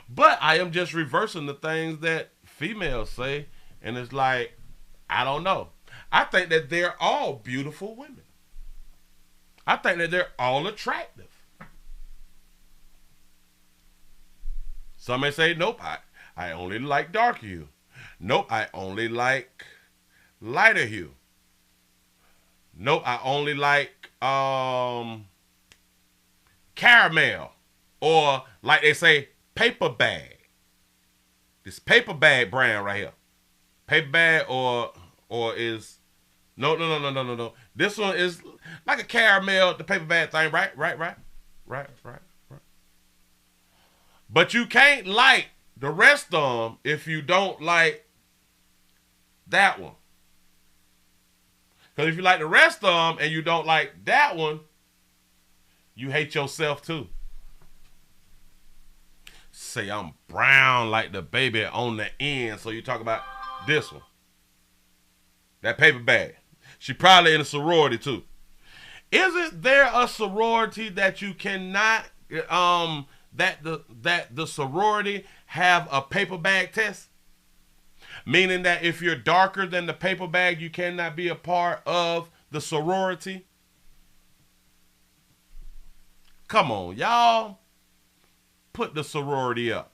But I am just reversing the things that females say. And it's like, I don't know. I think that they're all beautiful women. I think that they're all attractive. Some may say, nope, I only like dark hue. Nope, I only like lighter hue. Nope, I only like caramel, or like they say, paper bag. This paper bag brand right here. Paper bag or is no. This one is like a caramel, the paper bag thing, right. But you can't like the rest of them if you don't like that one. Because if you like the rest of them and you don't like that one, you hate yourself too. Say I'm brown like the baby on the end. So you talk about this one. That paper bag. She probably in a sorority too. Isn't there a sorority that you cannot that the sorority have a paper bag test? Meaning that if you're darker than the paper bag, you cannot be a part of the sorority. Come on, y'all. Put the sorority up.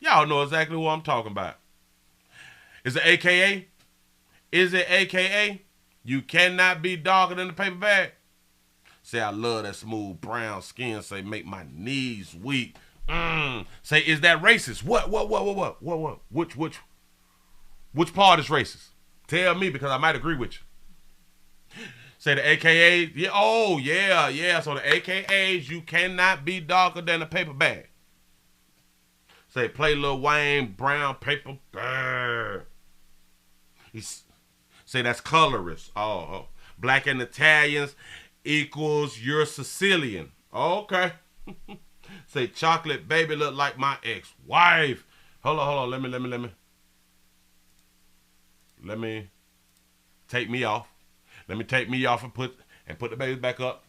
Y'all know exactly who I'm talking about. Is it AKA? Is it AKA? You cannot be darker than the paper bag. Say, I love that smooth brown skin. Say, make my knees weak. Say, is that racist? What? Which part is racist? Tell me, because I might agree with you. Say the AKA, yeah, oh yeah. So the AKAs, you cannot be darker than a paper bag. Say, play Lil Wayne, brown paper bag. Say that's colorist. Oh. Black and Italians equals you're Sicilian. Okay. Say chocolate baby look like my ex-wife. Hold on. Let me take me off. Let me take me off and put the baby back up.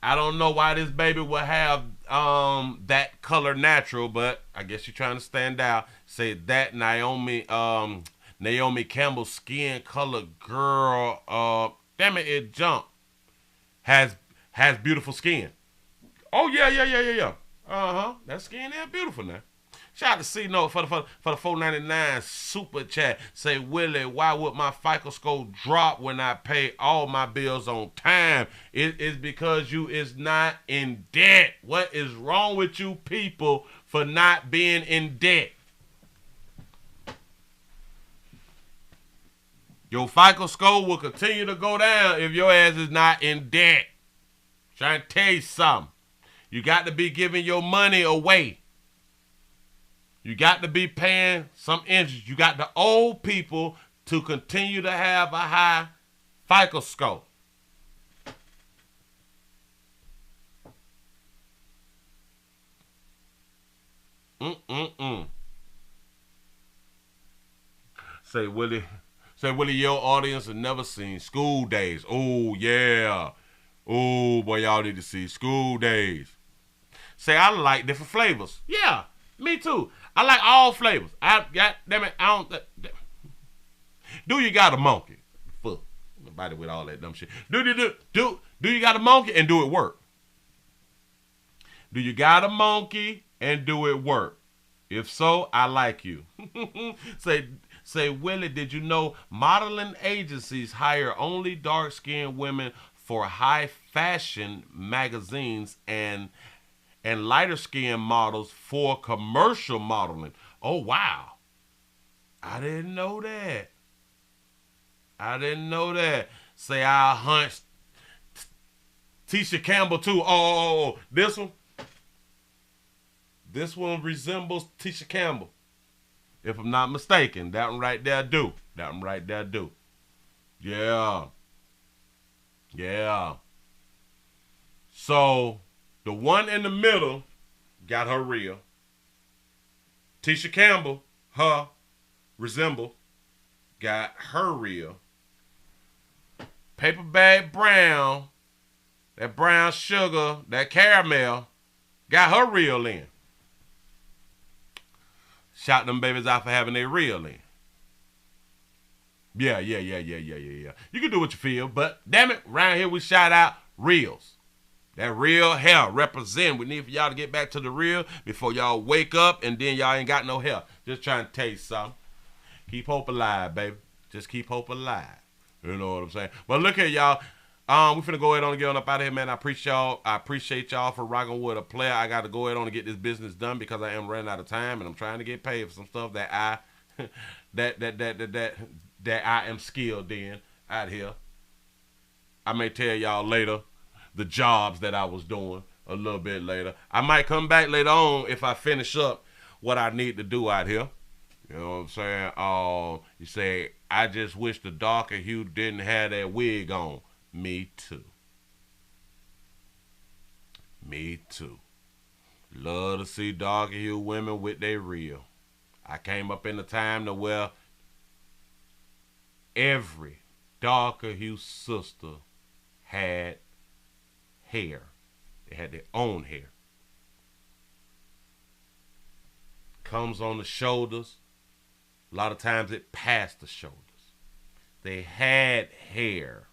I don't know why this baby would have that color natural, but I guess you're trying to stand out. Say that Naomi Campbell skin color girl. Damn it jumped. Has beautiful skin. Oh yeah. That skin is beautiful now. Shout out to C Note for the $4.99 super chat. Say, Willie, why would my FICO score drop when I pay all my bills on time? It is because you is not in debt. What is wrong with you people for not being in debt? Your FICO score will continue to go down if your ass is not in debt. Trying to tell you something. You got to be giving your money away. You got to be paying some interest. You got the old people to continue to have a high FICO score. Say, Willie, your audience has never seen School Days. Oh, yeah. Oh, boy, y'all need to see School Days. Say, I like different flavors. Yeah, me too. I like all flavors. Do you got a monkey? Fuck. Nobody with all that dumb shit. Do you got a monkey and do it work? Do you got a monkey and do it work? If so, I like you. Say, Willie, did you know modeling agencies hire only dark-skinned women for high fashion magazines and lighter-skinned models for commercial modeling? Oh, wow. I didn't know that. Say, I hunched Tisha Campbell, too. Oh, this one? This one resembles Tisha Campbell. If I'm not mistaken, that one right there do. Yeah. So, the one in the middle got her real. Tisha Campbell, her resemble, got her real. Paper Bag Brown, that brown sugar, that caramel, got her real in. Shout them babies out for having their real in. Yeah. You can do what you feel, but damn it, around here we shout out reals. That real hair represent. We need for y'all to get back to the real before y'all wake up and then y'all ain't got no hair. Just trying to tell you something. Keep hope alive, baby. Just keep hope alive. You know what I'm saying? But look here, y'all. We finna go ahead on and get on up out of here, man. I appreciate y'all for rocking with a player. I got to go ahead on and get this business done because I am running out of time and I'm trying to get paid for some stuff that I that I am skilled in out here. I may tell y'all later the jobs that I was doing a little bit later. I might come back later on if I finish up what I need to do out here. You know what I'm saying? You say, I just wish the darker hue didn't have that wig on. Me too. Me too. Love to see darker hue women with their real. I came up in the time to where every darker hue sister had hair. They had their own hair. Comes on the shoulders. A lot of times it passed the shoulders. They had hair.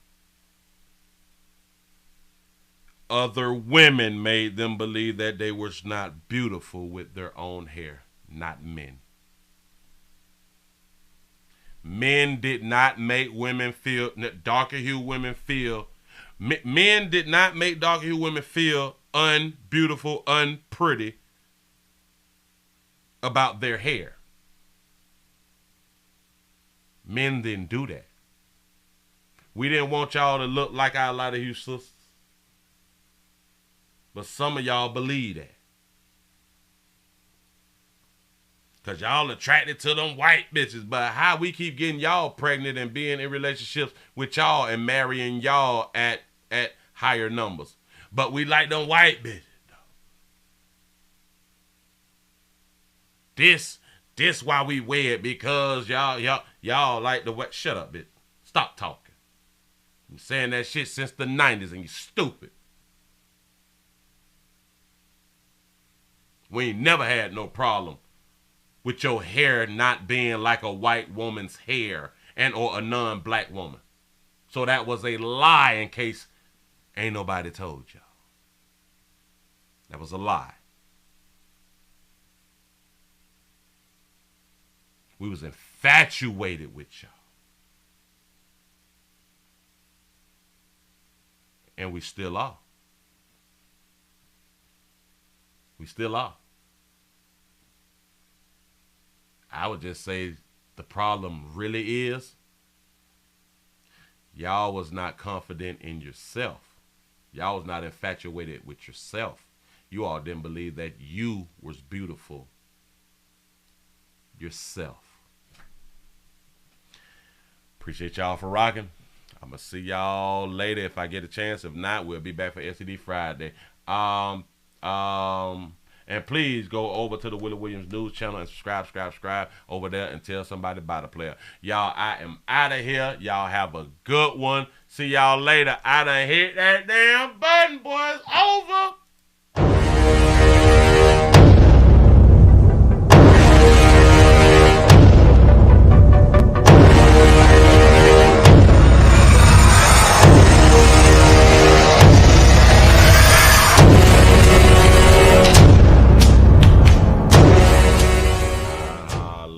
Other women made them believe that they were not beautiful with their own hair, not men. Men did not make women feel, darker hue women feel, men did not make darker hue women feel unbeautiful, unpretty about their hair. Men didn't do that. We didn't want y'all to look like our lighter hue sisters. But some of y'all believe that. Because y'all attracted to them white bitches. But how we keep getting y'all pregnant and being in relationships with y'all and marrying y'all at higher numbers. But we like them white bitches. This why we wed, because y'all like the what? Shut up, bitch. Stop talking. I'm saying that shit since the 90s and you stupid. We ain't never had no problem with your hair not being like a white woman's hair and or a non-black woman. So that was a lie in case ain't nobody told y'all. That was a lie. We was infatuated with y'all. And we still are. We still are. I would just say the problem really is y'all was not confident in yourself. Y'all was not infatuated with yourself. You all didn't believe that you was beautiful yourself. Appreciate y'all for rocking. I'm going to see y'all later if I get a chance. If not, we'll be back for STD Friday. And please go over to the Willie Williams News channel and subscribe over there and tell somebody about the player. Y'all, I am out of here. Y'all have a good one. See y'all later. I done hit that damn button, boys. Over.